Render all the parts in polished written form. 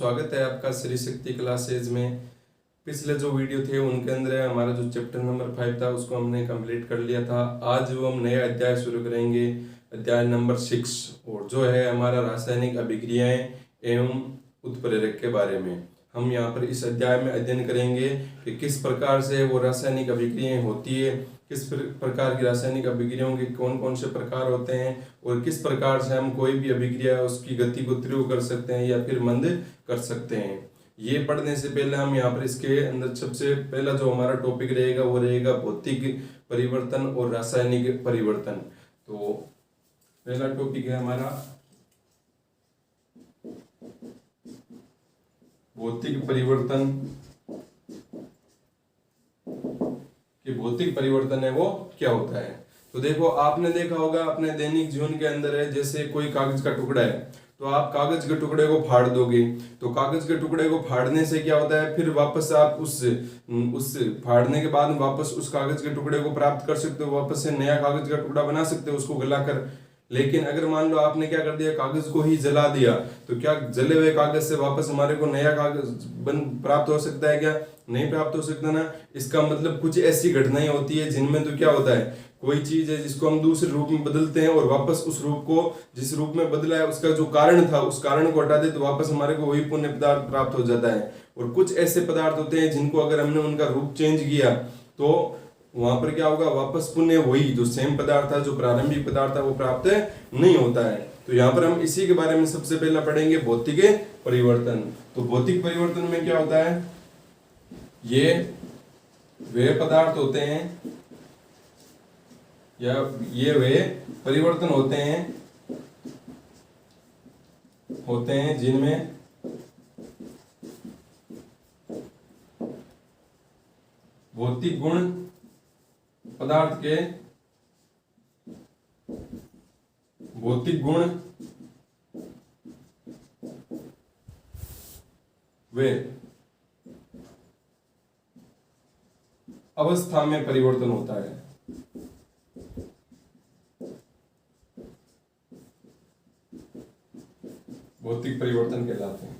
स्वागत है आपका श्री शक्ति क्लासेज में। पिछले जो वीडियो थे उनके अंदर हमारा जो चैप्टर नंबर 5 था उसको हमने कंप्लीट कर लिया था। आज वो हम नया अध्याय शुरू करेंगे, अध्याय नंबर 6, और जो है हमारा रासायनिक अभिक्रियाएं एवं उत्प्रेरक के बारे में। हम यहाँ पर इस अध्याय में अध्ययन करेंगे कि किस प्रकार से वो रासायनिक अभिक्रियाएं होती है, किस प्रकार की रासायनिक अभिक्रियाओं के कौन कौन से प्रकार होते हैं, और किस प्रकार से हम कोई भी अभिक्रिया उसकी गति को तीव्र कर सकते हैं या फिर मंद कर सकते हैं। ये पढ़ने से पहले हम यहाँ पर इसके अंदर सबसे पहला जो हमारा टॉपिक रहेगा वो रहेगा भौतिक परिवर्तन और रासायनिक परिवर्तन। तो पहला टॉपिक है हमारा भौतिक परिवर्तन। कि भौतिक परिवर्तन है वो क्या होता है। तो देखो, आपने देखा होगा अपने दैनिक जीवन के अंदर है, जैसे कोई कागज का टुकड़ा है तो आप कागज के टुकड़े को फाड़ दोगे, तो कागज के टुकड़े को फाड़ने से क्या होता है, फिर वापस आप उस फाड़ने के बाद वापस उस कागज के टुकड़े को प्राप्त कर सकते हो, वापस से नया कागज का टुकड़ा बना सकते हो उसको गलाकर। लेकिन अगर मान लो आपने क्या कर दिया, कागज को ही जला दिया, तो क्या जले हुए कागज से वापस हमारे को नया कागज प्राप्त हो सकता है? क्या नहीं प्राप्त हो सकता ना। इसका मतलब कुछ ऐसी घटनाएं होती है जिनमें तो क्या होता है, कोई चीज है जिसको हम दूसरे रूप में बदलते हैं और वापस उस रूप को, जिस रूप में बदला है उसका जो कारण था उस कारण को हटा दे तो वापस हमारे को वही पुण्य पदार्थ प्राप्त हो जाता है। और कुछ ऐसे पदार्थ होते हैं जिनको अगर हमने उनका रूप चेंज किया तो वहां पर क्या होगा, वापस पुण्य वही जो सेम पदार्थ था, जो प्रारंभिक पदार्थ था वो प्राप्त नहीं होता है। तो यहाँ पर हम इसी के बारे में सबसे पहला पढ़ेंगे, भौतिक परिवर्तन। तो भौतिक परिवर्तन में क्या होता है, ये वे पदार्थ होते हैं या ये वे परिवर्तन होते हैं जिनमें भौतिक गुण पदार्थ के भौतिक गुण वे अवस्था में परिवर्तन होता है। भौतिक परिवर्तन कहलाते हैं।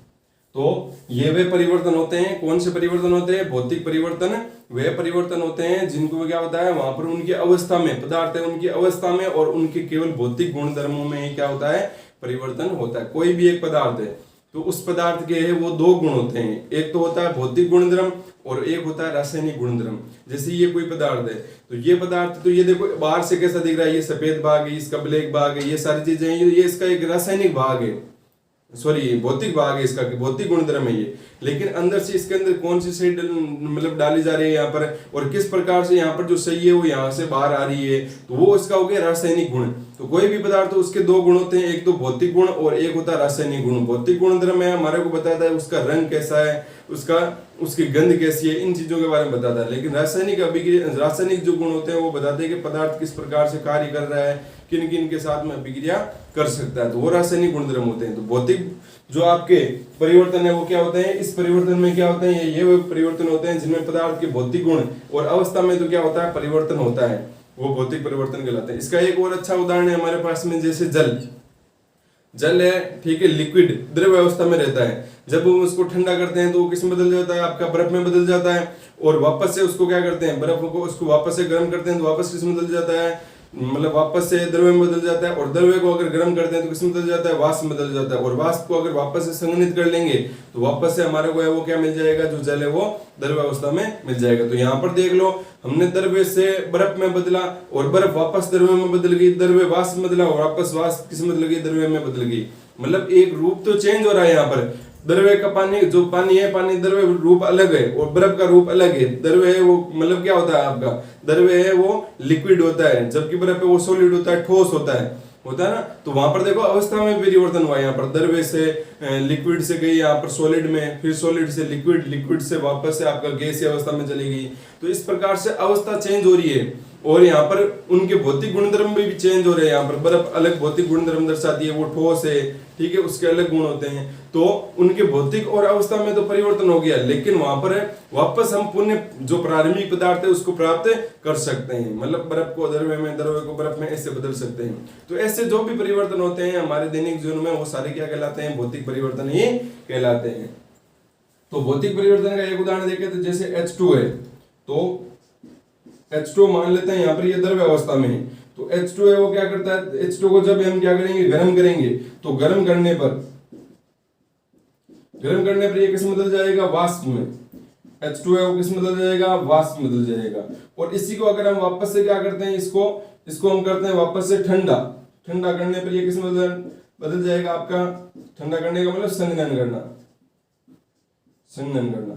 तो ये वे परिवर्तन होते हैं, कौन से परिवर्तन होते हैं? भौतिक परिवर्तन वे परिवर्तन होते हैं जिनको क्या होता है, वहां पर उनकी अवस्था में, पदार्थ है उनकी अवस्था में और उनके केवल भौतिक गुण धर्मों में ही क्या होता है, परिवर्तन होता है। कोई भी एक पदार्थ है तो उस पदार्थ के है वो दो गुण होते हैं, एक तो होता है भौतिक गुणधर्म और एक होता है रासायनिक गुणधर्म। जैसे ये कोई पदार्थ है तो ये पदार्थ, तो ये देखो बाहर से कैसा दिख रहा है, ये सफेद भाग है, इसका ब्लैक भाग है, ये सारी चीजें हैं, ये इसका एक रासायनिक भाग है, सॉरी भौतिक भाग है, इसका भौतिक गुणधर्म है ये। लेकिन अंदर से इसके अंदर कौन सी सही मतलब डाली जा रही है यहाँ पर, और किस प्रकार से यहाँ पर जो सही है वो यहाँ से बाहर आ रही है, तो वो उसका हो गया रासायनिक गुण। तो कोई भी पदार्थ तो उसके दो गुण होते हैं, एक तो भौतिक गुण और एक होता है रासायनिक गुण। भौतिक गुणधर्म है हमारे को बताता है उसका रंग कैसा है, उसकी गंध कैसी है, इन चीजों के बारे में बताता है। लेकिन रासायनिक जो गुण होते हैं वो बताते हैं कि पदार्थ किस प्रकार से कार्य कर रहा है, किन किन के साथ में अभिक्रिया कर सकता है, तो वो रासायनिक गुणधर्म होते हैं। तो भौतिक जो आपके परिवर्तन है वो क्या होते हैं, इस परिवर्तन में क्या होते हैं, ये वो परिवर्तन होते हैं जिनमें पदार्थ के भौतिक गुण और अवस्था में तो क्या होता है, परिवर्तन होता है, वो भौतिक परिवर्तन कहलाते हैं। इसका एक और अच्छा उदाहरण है हमारे पास में, जैसे जल है, ठीक है, लिक्विड द्रव अवस्था में रहता है। जब हम उसको ठंडा करते हैं तो वो किस में बदल जाता है, आपका बर्फ में बदल जाता है, और वापस से उसको क्या करते हैं, बर्फ को उसको वापस से गर्म करते हैं तो वापस किस में बदल जाता है, मतलब वापस से द्रव्य में बदल जाता है। और द्रव्य को अगर गर्म करते हैं तो किस में बदल जाता है, वाष्प में बदल जाता है। और वाष्प को अगर वापस से संघनित कर लेंगे तो वापस से हमारे को है वो क्या मिल जाएगा, जो जल है वो द्रव्य अवस्था में मिल जाएगा। तो यहाँ पर देख लो, हमने द्रव्य से बर्फ में बदला और बर्फ वापस द्रव्य में बदल गई, द्रव्य वाष्प में बदला और वापस वाष्प किस में बदल गई, द्रव्य में बदल गई। मतलब एक रूप तो चेंज हो रहा है यहाँ पर। द्रव्य का पानी, जो पानी है, पानी द्रव्य रूप अलग है और बर्फ का रूप अलग है। द्रव्य है वो मतलब क्या होता है, आपका द्रव्य है वो लिक्विड होता है, जबकि बर्फ है वो सॉलिड होता है, ठोस होता है ना। तो वहां पर देखो अवस्था में परिवर्तन हुआ, यहाँ पर द्रव्य से लिक्विड से गई यहाँ पर सॉलिड में, फिर सॉलिड से लिक्विड, लिक्विड से वापस से आपका गैसीय अवस्था में चली गई। तो इस प्रकार से अवस्था चेंज हो रही है। और यहाँ पर उनके भौतिक गुणधर्म भी चेंज हो रहे हैं। यहाँ पर बर्फ अलग भौतिक गुणधर्म दर्शाती है, वो ठोस है, ठीक है, उसके अलग गुण होते हैं। तो उनके भौतिक और अवस्था में तो परिवर्तन हो गया, लेकिन वहां पर वापस हम पुनः जो प्रारंभिक पदार्थ है उसको प्राप्त कर सकते हैं। मतलब बर्फ को द्रव्य में, द्रव्य को बर्फ में ऐसे बदल सकते हैं। तो ऐसे जो भी परिवर्तन होते हैं हमारे दैनिक जीवन में, वो सारे क्या कहलाते हैं? भौतिक परिवर्तन ही कहलाते हैं। तो भौतिक परिवर्तन का एक उदाहरण देखें तो जैसे H2 है, तो H2 मान लेते हैं यहाँ पर ये द्रव्य अवस्था में है। तो H2 है वो क्या करता है? H2 को जब हम क्या करेंगे? गर्म करेंगे, तो गर्म करने पर ये किस में बदल जाएगा? वाष्प में। H2 है वो किस में बदल जाएगा? वाष्प में बदल जाएगा। और इसी को अगर हम वापस से क्या करते हैं? इसको हम करते हैं वापस से ठंडा करने पर ये किस में बदल जाएगा? आपका ठंडा करने का मतलब संघनन करना।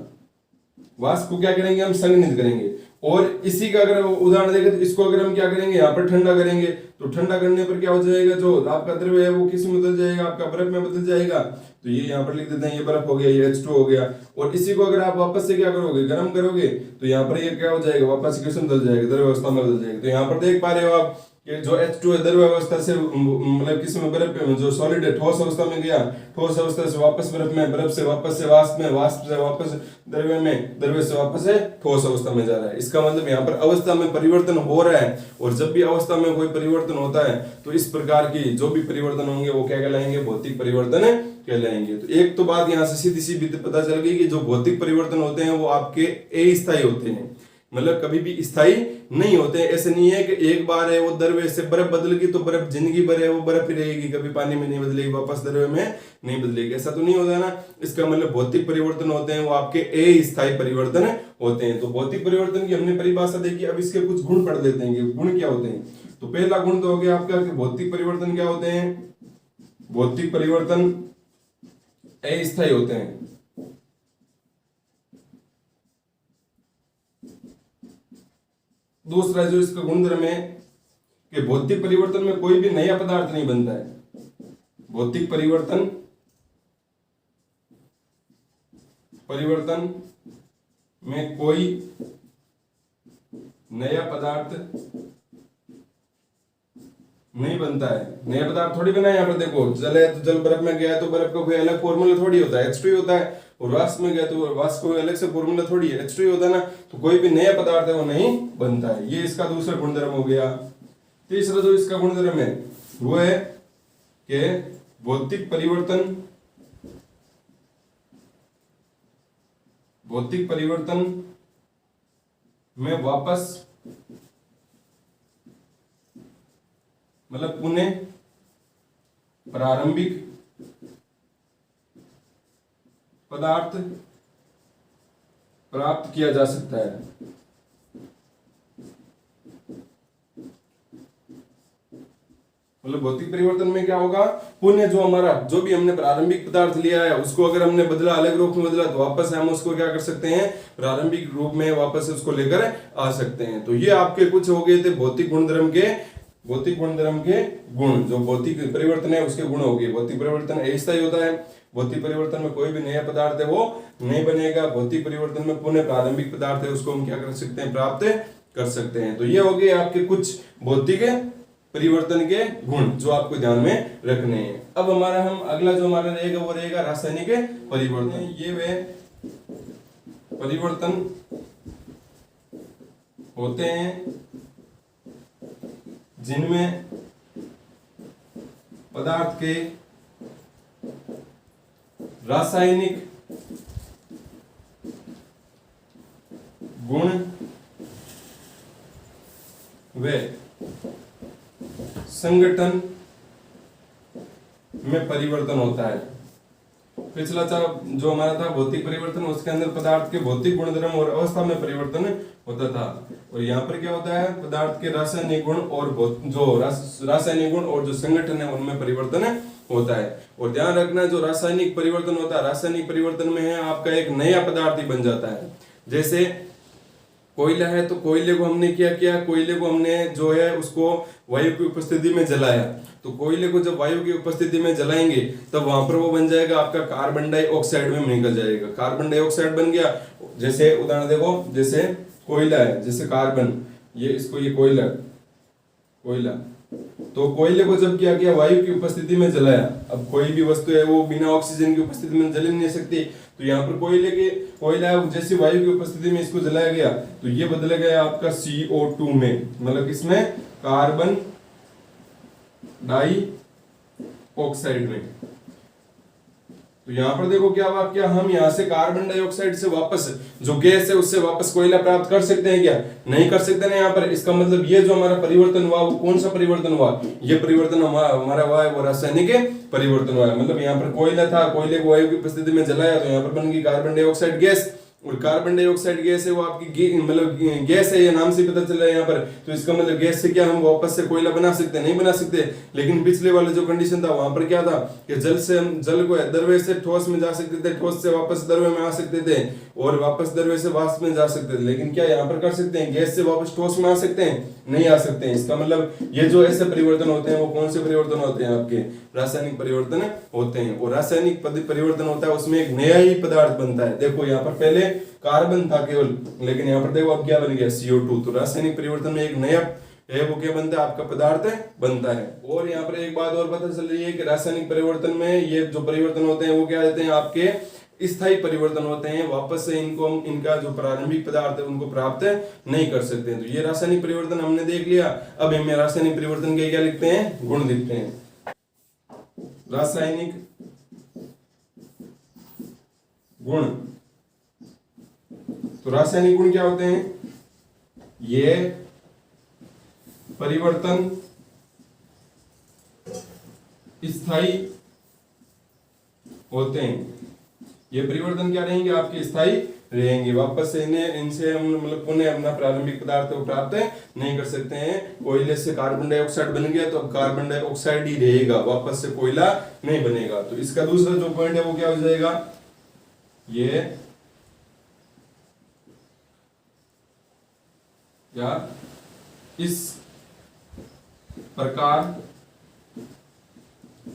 वाष्प को क्या करेंगे? हम संघनित करेंगे। और इसी का अगर उदाहरण देखें तो इसको अगर हम क्या करेंगे? यहाँ पर ठंडा करेंगे, तो ठंडा करने पर क्या हो जाएगा? जो आपका द्रव्य है वो किस में बदल जाएगा? आपका बर्फ में बदल जाएगा। तो ये यहाँ पर लिख देते हैं, ये बर्फ हो गया, ये H2 हो गया। और इसी को अगर आप वापस से क्या करोगे? गर्म करोगे, तो यहाँ पर ये क्या हो जाएगा? वापस से किस में बदल जाएगा? द्रव्य अवस्था में बदल जाएगा। तो यहाँ पर देख पा रहे हो आप कि जो H2 है द्रव्य अवस्था से मतलब किस में? बर्फ में, जो सॉलिड है ठोस अवस्था में गया, ठोस अवस्था से वापस बर्फ में, बर्फ से वापस से वाष्प में, वाष्प से वापस द्रव्य में, द्रव्य से वापस से ठोस अवस्था में जा रहा है। इसका मतलब यहाँ पर अवस्था में परिवर्तन हो रहा है। और जब भी अवस्था में कोई परिवर्तन होता है तो इस प्रकार की जो भी परिवर्तन होंगे वो क्या कहलाएंगे? भौतिक परिवर्तन कहलाएंगे। तो एक तो बात यहाँ से सीधी सी पता चल गई कि जो भौतिक परिवर्तन होते हैं वो आपके अस्थायी होते हैं, मतलब कभी भी स्थायी नहीं होते। ऐसे नहीं है कि एक बार है वो द्रव्य से बर्फ बदल गई तो बर्फ जिंदगी भर है वो बर्फ ही रहेगी, कभी पानी में नहीं बदलेगी, वापस द्रव्य में नहीं बदलेगी, ऐसा तो नहीं होता ना। इसका मतलब भौतिक परिवर्तन होते हैं वो आपके अस्थायी परिवर्तन होते हैं। तो भौतिक परिवर्तन की हमने परिभाषा देखी, अब इसके कुछ गुण पढ़ लेते हैं कि गुण क्या होते हैं। तो पहला गुण तो हो गया आपका कि भौतिक परिवर्तन क्या होते हैं? भौतिक परिवर्तन अस्थायी होते हैं। दूसरा जो इसका गुणधर्म है कि भौतिक परिवर्तन में कोई भी नया पदार्थ नहीं बनता है। भौतिक परिवर्तन में कोई नया पदार्थ नहीं बनता है। नया पदार्थ थोड़ी बना है। यहाँ पर देखो, जल है तो जल बर्फ में गया तो बर्फ का कोई अलग फॉर्मूला थोड़ी होता है, H2 ही होता है। और वाष्प में गया तो वाष्प को अलग से फॉर्मूला थोड़ी है, H2 ही होता है ना। तो कोई भी नया पदार्थ है वो नहीं बनता है। ये इसका दूसरा गुणधर्म हो गया। तीसरा जो इसका गुणधर्म है वो है कि भौतिक परिवर्तन में वापस मतलब पुनः प्रारंभिक पदार्थ प्राप्त किया जा सकता है। मतलब भौतिक परिवर्तन में क्या होगा? पुण्य जो हमारा जो भी हमने प्रारंभिक पदार्थ लिया है उसको अगर हमने बदला, अलग रूप में बदला, तो वापस हम उसको क्या कर सकते हैं? प्रारंभिक रूप में वापस उसको लेकर आ सकते हैं। तो ये आपके कुछ हो गए थे भौतिक गुणधर्म के गुण। जो भौतिक परिवर्तन है उसके गुण हो गए। भौतिक परिवर्तन अस्थायी होता है। भौतिक परिवर्तन में कोई भी नया पदार्थ है वो नहीं बनेगा। भौतिक परिवर्तन में पुनः प्रारंभिक पदार्थ है उसको हम क्या कर सकते हैं? प्राप्त कर सकते हैं। तो ये हो गए आपके कुछ भौतिक परिवर्तन के गुण जो आपको ध्यान में रखने हैं। अब हम अगला जो हमारा रहेगा वो रहेगा रासायनिक परिवर्तन। ये वे परिवर्तन होते हैं जिनमें पदार्थ के रासायनिक गुण व संगठन में परिवर्तन होता है। पिछला जो हमारा था भौतिक परिवर्तन, उसके अंदर पदार्थ के भौतिक गुणधर्म और अवस्था में परिवर्तन होता था। और यहाँ पर क्या होता है? पदार्थ के रासायनिक गुण और रासायनिक गुण और जो संगठन है उनमें परिवर्तन होता है। और ध्यान रखना, जो रासायनिक परिवर्तन होता है, रासायनिक परिवर्तन में है आपका एक नया पदार्थ ही बन जाता है। जैसे कोयला है तो कोयले को हमने क्या किया? कोयले को हमने जो है उसको वायु की उपस्थिति में जलाया। तो कोयले को जब वायु की उपस्थिति में जलाएंगे तब वहां पर वो बन जाएगा आपका कार्बन डाइऑक्साइड में निकल जाएगा। कार्बन डाइऑक्साइड बन गया। जैसे उदाहरण देखो, जैसे कोयला है, जैसे कार्बन ये इसको, ये कोयला, कोयला। तो कोयले को जब क्या किया, वायु की उपस्थिति में जलाया। अब कोई भी वस्तु है वो बिना ऑक्सीजन की उपस्थिति में जल नहीं सकती, तो यहाँ पर कोयला जैसे वायु की उपस्थिति में इसको जलाया गया तो ये बदल गया आपका CO2 में, मतलब इसमें कार्बन डाई ऑक्साइड में। तो यहाँ पर देखो क्या हुआ, क्या हम यहाँ से कार्बन डाइऑक्साइड से वापस जो गैस है उससे वापस कोयला प्राप्त कर सकते हैं क्या? नहीं कर सकते ना यहाँ पर। इसका मतलब ये जो हमारा परिवर्तन हुआ वो कौन सा परिवर्तन हुआ? ये परिवर्तन हमारा हुआ है वो रासायनिक परिवर्तन हुआ है। मतलब यहाँ पर कोयला था, कोयले को वायु की उपस्थिति में जलाया तो यहाँ पर बन गई कार्बन डाइऑक्साइड गैस, और कार्बन डाइऑक्साइड गैस है वो आपकी मतलब गैस है, ये नाम से पता चल रहा है यहाँ पर। तो इसका मतलब गैस से क्या हम वापस से कोयला बना सकते हैं? नहीं बना सकते। लेकिन पिछले वाले जो कंडीशन था वहां पर क्या था कि जल से हम जल को द्रव्य से ठोस में जा सकते थे, ठोस से वापस द्रव्य में आ सकते थे, और वापस द्रव्य से वाष्प में जा सकते थे। लेकिन क्या यहाँ पर कर सकते हैं? गैस से वापस ठोस में आ सकते हैं? नहीं आ सकते हैं। इसका मतलब ये जो ऐसे परिवर्तन होते हैं वो कौन से परिवर्तन होते हैं? आपके रासायनिक परिवर्तन होते हैं। और रासायनिक परिवर्तन होता है उसमें एक नया ही पदार्थ बनता है। देखो यहाँ पर पहले कार्बन था केवल, लेकिन यहाँ पर देखो अब क्या बन गया? CO2। तो रासायनिक परिवर्तन में एक नया है वो क्या बनता है? आपका पदार्थ बनता है। और यहाँ पर एक बात और पता चल रही है कि रासायनिक परिवर्तन में ये जो परिवर्तन होते हैं वो क्या रहते हैं? आपके स्थायी परिवर्तन होते हैं। वापस से इनको हम इनका जो प्रारंभिक पदार्थ है उनको प्राप्त नहीं कर सकते। तो ये रासायनिक परिवर्तन हमने देख लिया। अब हमें रासायनिक परिवर्तन के क्या लिखते हैं? गुण लिखते हैं। रासायनिक गुण। तो रासायनिक गुण क्या होते हैं? ये परिवर्तन स्थायी होते हैं। ये परिवर्तन क्या रहेंगे? आपके स्थायी रहेंगे। वापस से इनसे हम मतलब पुनः अपना प्रारंभिक पदार्थ को प्राप्त नहीं कर सकते हैं। कोयले से कार्बन डाइऑक्साइड बन गया तो अब कार्बन डाइऑक्साइड ही रहेगा, वापस से कोयला नहीं बनेगा। तो इसका दूसरा जो पॉइंट है वो क्या हो जाएगा? ये या इस प्रकार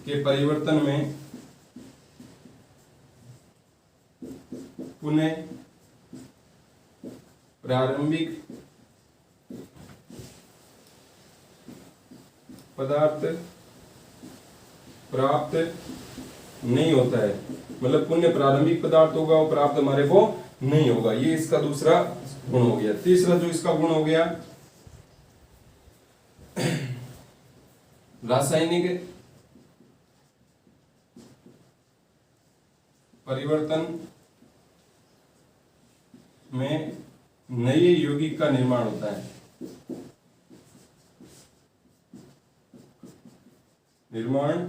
के परिवर्तन में पुनः प्रारंभिक पदार्थ प्राप्त नहीं होता है। मतलब पुण्य प्रारंभिक पदार्थ होगा वो प्राप्त हमारे को नहीं होगा। ये इसका दूसरा गुण हो गया। तीसरा जो इसका गुण हो गया, रासायनिक परिवर्तन में नए यौगिक का निर्माण होता है। निर्माण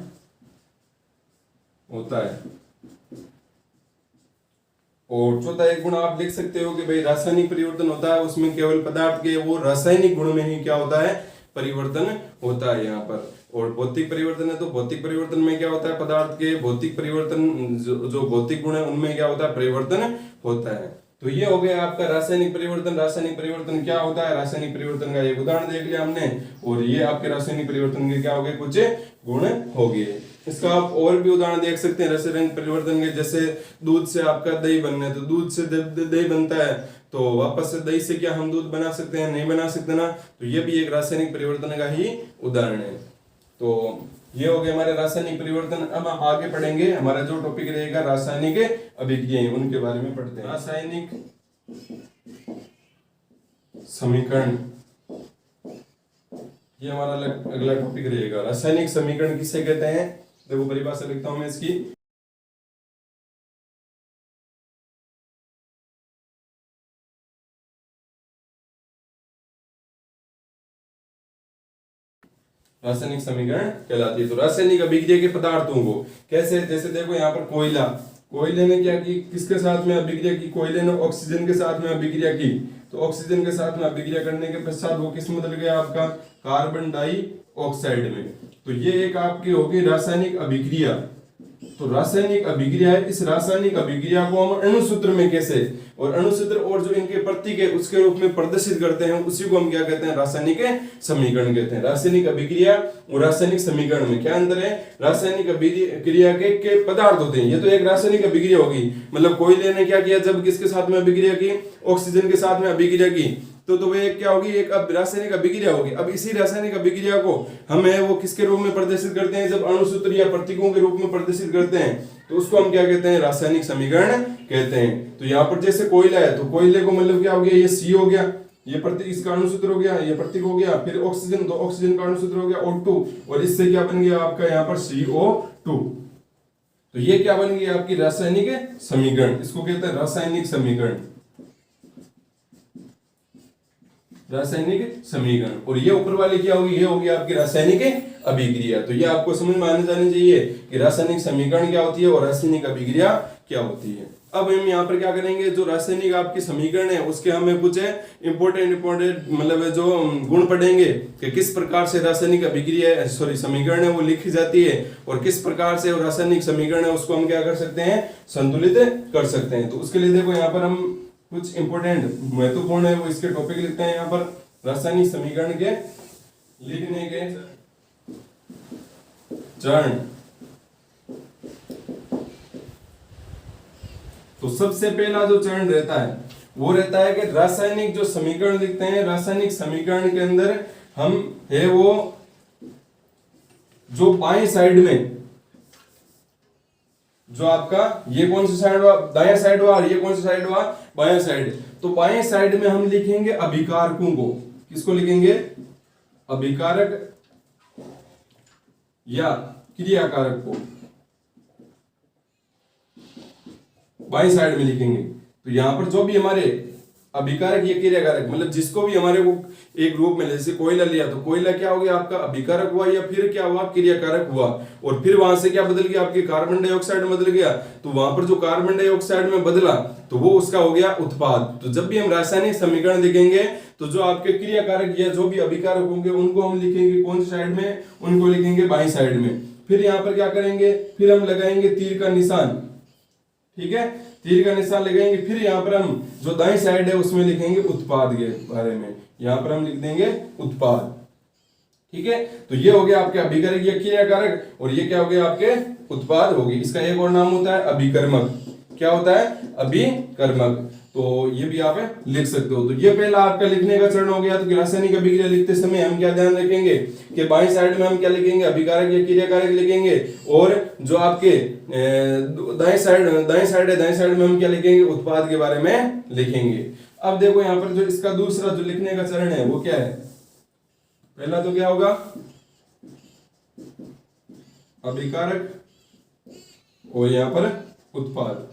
होता है। और चौथा एक गुण आप लिख सकते हो कि भाई रासायनिक परिवर्तन होता है उसमें केवल पदार्थ के वो रासायनिक गुण में ही क्या होता है? परिवर्तन होता है यहाँ पर। और भौतिक परिवर्तन है तो भौतिक परिवर्तन में क्या होता है? पदार्थ के भौतिक परिवर्तन जो भौतिक गुण है उनमें क्या होता है? परिवर्तन होता है। तो ये हो गया आपका रासायनिक परिवर्तन। रासायनिक परिवर्तन क्या होता है? रासायनिक परिवर्तन का एक उदाहरण देख लिया हमने, और ये आपके रासायनिक परिवर्तन के क्या हो गए? कुछ गुण हो गए। इसका आप और भी उदाहरण देख सकते हैं रासायनिक परिवर्तन के। जैसे दूध से आपका दही बनना है तो दूध से दही बनता है, तो वापस से दही से क्या हम दूध बना सकते हैं? नहीं बना सकते ना। तो ये भी एक रासायनिक परिवर्तन का ही उदाहरण है। तो ये हो गए हमारे रासायनिक परिवर्तन। अब हम आगे पढ़ेंगे, हमारा जो टॉपिक रहेगा रासायनिक अभिक्रियाएं, उनके बारे में पढ़ते हैं। रासायनिक समीकरण, ये हमारा अगला टॉपिक रहेगा। रासायनिक समीकरण किसे कहते हैं? देखो परिभाषा लिखता हूं मैं इसकी। रासायनिक समीकरण कहलाती है। तो रासायनिक अभिक्रिया के पदार्थों को कैसे, जैसे देखो यहाँ पर कोयला, कोयले ने क्या की? किसके साथ में अभिक्रिया की? कोयले ने ऑक्सीजन के साथ में अभिक्रिया की। तो ऑक्सीजन के साथ में अभिक्रिया करने के पश्चात वो किस में बदल गया? आपका कार्बन डाई ऑक्साइड में। तो ये एक आपकी होगी रासायनिक अभिक्रिया। तो रासायनिक अभिक्रिया है। इस रासायनिक अभिक्रिया को हम अणुसूत्र में कैसे, और अणुसूत्र और जो इनके प्रतीक है उसके रूप में प्रदर्शित करते हैं, उसी को हम क्या कहते हैं? रासायनिक समीकरण कहते हैं। रासायनिक अभिक्रिया और रासायनिक समीकरण में क्या अंतर है? रासायनिक अभिक्रिया के पदार्थ होते हैं। ये तो एक रासायनिक अभिक्रिया होगी, मतलब कोयले ने क्या किया? जब किसके साथ में अभिक्रिया की? ऑक्सीजन के साथ में अभिक्रिया की, तो वे क्या होगी, एक अब रासायनिक अभिक्रिया होगी। अब इसी रासायनिक अभिक्रिया को हम है वो किसके रूप में प्रदर्शित करते हैं, जब अणुसूत्र या प्रतीकों के रूप में प्रदर्शित करते हैं तो उसको हम क्या कहते हैं, रासायनिक समीकरण कहते हैं। तो यहाँ पर जैसे कोयला है तो कोयले को मतलब क्या हो गया, ये सी हो गया, ये प्रतीक इसका अणुसूत्र हो गया, ये प्रतीक हो गया। फिर ऑक्सीजन, तो ऑक्सीजन का अणुसूत्र हो गया O2 और इससे क्या बन गया आपका यहाँ पर CO2। तो ये क्या बन गया आपकी रासायनिक समीकरण, इसको कहते हैं रासायनिक समीकरण, रासायनिक समीकरण। और ये ऊपर वाली क्या होगी, ये होगी आपकी रासायनिक अभिक्रिया। तो ये आपको समझ में आने जानी चाहिए कि रासायनिक समीकरण क्या होती है और रासायनिक अभिक्रिया क्या होती है। अब हम यहाँ पर क्या करेंगे, जो रासायनिक आपकी समीकरण है उसके हमें कुछ इंपोर्टेंट मतलब जो गुण पढ़ेंगे कि किस प्रकार से रासायनिक अभिक्रिया समीकरण है वो लिखी जाती है और किस प्रकार से रासायनिक समीकरण है उसको हम क्या कर सकते हैं, संतुलित कर सकते हैं। तो उसके लिए देखो यहाँ पर हम कुछ इंपोर्टेंट महत्वपूर्ण है वो इसके टॉपिक लिखते हैं यहाँ पर, रासायनिक समीकरण के लिखने के चरण। तो सबसे पहला जो चरण रहता है वो रहता है कि रासायनिक जो समीकरण लिखते हैं, रासायनिक समीकरण के अंदर हम है वो जो बाएं साइड में जो आपका ये कौन सा साइड हुआ, दायां साइड हुआ, और ये कौन सा साइड हुआ, बायां साइड। तो बाएं साइड में हम लिखेंगे अभिकारकों को, किसको लिखेंगे, अभिकारक या क्रियाकारक को बाईं साइड में लिखेंगे। तो यहां पर जो भी हमारे अभिकारक या क्रियाकारक मतलब जिसको भी हमारे को एक रूप में, जैसे कोयला लिया तो कोयला क्या हो गया आपका अभिकारक हुआ या फिर क्या हुआ, क्रियाकारक हुआ। और फिर वहां से क्या बदल गया, आपके कार्बन डाइऑक्साइड में बदल गया। तो वहां पर जो कार्बन डाइऑक्साइड में बदला तो वो उसका हो गया उत्पाद। तो जब भी हम रासायनिक समीकरण लिखेंगे तो जो आपके क्रियाकारक या जो भी अभिकारक होंगे उनको हम लिखेंगे कौन सी साइड में, उनको लिखेंगे बाईं साइड में। फिर यहाँ पर क्या करेंगे, फिर हम लगाएंगे तीर का निशान, ठीक है, तीर का निशान लगाएंगे। फिर यहाँ पर हम जो दाईं साइड है उसमें लिखेंगे उत्पाद के बारे में, यहाँ पर हम लिख देंगे उत्पाद, ठीक है। तो ये हो गया आपके अभिकारक या क्रियाकारक और ये क्या हो गया आपके उत्पाद होगी। इसका एक और नाम होता है अभिकर्मक। क्या होता है, अभिकर्मक। तो ये भी आप लिख सकते हो। तो ये पहला आपका लिखने का चरण हो गया। तो रासायनिक अभिक्रिया लिखते समय हम क्या ध्यान रखेंगे कि बाईं साइड में हम क्या लिखेंगे, अभिकारक या क्रियाकारक लिखेंगे। और जो आपके दाईं साइड में हम क्या लिखेंगे, उत्पाद के बारे में लिखेंगे। अब देखो यहाँ पर जो इसका दूसरा जो लिखने का चरण है वो क्या है, पहला तो क्या होगा अभिकारक और यहाँ पर उत्पाद।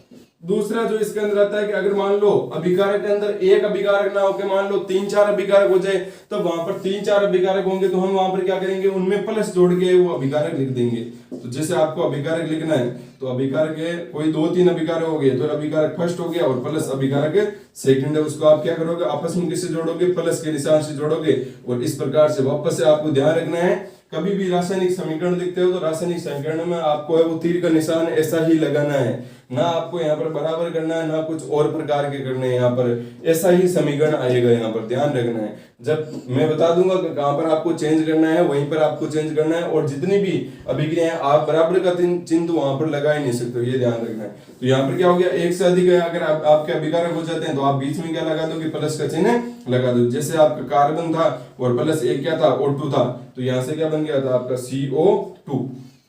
दूसरा जो इसके अंदर आता है कि अगर मान लो अभिकारक के अंदर एक अभिकारक ना होकर मान लो 3-4 अभिकारक हो जाए, तो वहां पर 3-4 अभिकारक होंगे तो हम वहां पर क्या करेंगे, उनमें प्लस जोड़ के वो अभिकारक लिख देंगे। तो जैसे आपको अभिकारक लिखना है तो अभिकारक है कोई 2-3 अभिकारक हो गए तो अभिकारक फर्स्ट हो गया और प्लस अभिकारक सेकंड है, उसको आप क्या करोगे, आपस में किससे जोड़ोगे, प्लस के निशान से जोड़ोगे। और इस प्रकार से वापस से आपको ध्यान रखना है, कभी भी रासायनिक समीकरण लिखते हो तो रासायनिक समीकरण में आपको है वो तीर का निशान ऐसा ही लगाना है, ना आपको यहाँ पर बराबर करना है ना कुछ और प्रकार के करने हैं। यहाँ पर ऐसा ही समीकरण आएगा, यहाँ पर ध्यान रखना है। जब मैं बता दूंगा कि कहाँ पर आपको चेंज करना है वहीं पर आपको चेंज करना है। और जितनी भी अभिक्रियाएं आप बराबर का चिन्ह तो वहां पर लगा ही नहीं सकते, ये ध्यान रखना है। तो यहाँ पर क्या हो गया, एक से अधिक अगर आपके अभिकारक हो जाते हैं तो आप बीच में क्या लगा दोगे, प्लस का चिन्ह लगा दो। जैसे आपका कार्बन था और प्लस एक क्या था, O2 था, तो यहाँ से क्या बन गया था आपका CO2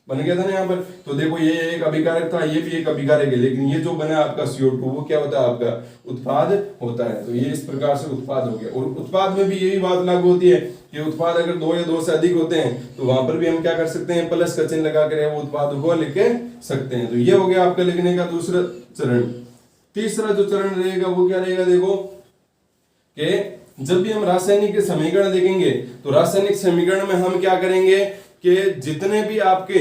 बन गया था ना यहाँ पर। तो देखो ये एक अभिकारक था, ये भी एक अभिकारक है, लेकिन ये जो बना आपका CO2 वो क्या होता है, आपका उत्पाद होता है। तो ये इस प्रकार से उत्पाद हो गया। और उत्पाद में भी यही बात लागू होती है कि उत्पाद अगर 2 या 2 से अधिक होते हैं तो वहां पर भी हम क्या कर सकते हैं, प्लस का चिन्ह लगा कर वो उत्पाद को लिख सकते हैं। तो ये हो गया आपका लिखने का दूसरा चरण। तीसरा जो चरण रहेगा वो क्या रहेगा, देखो कि जब भी हम रासायनिक समीकरण देखेंगे तो रासायनिक समीकरण में हम क्या करेंगे कि जितने भी आपके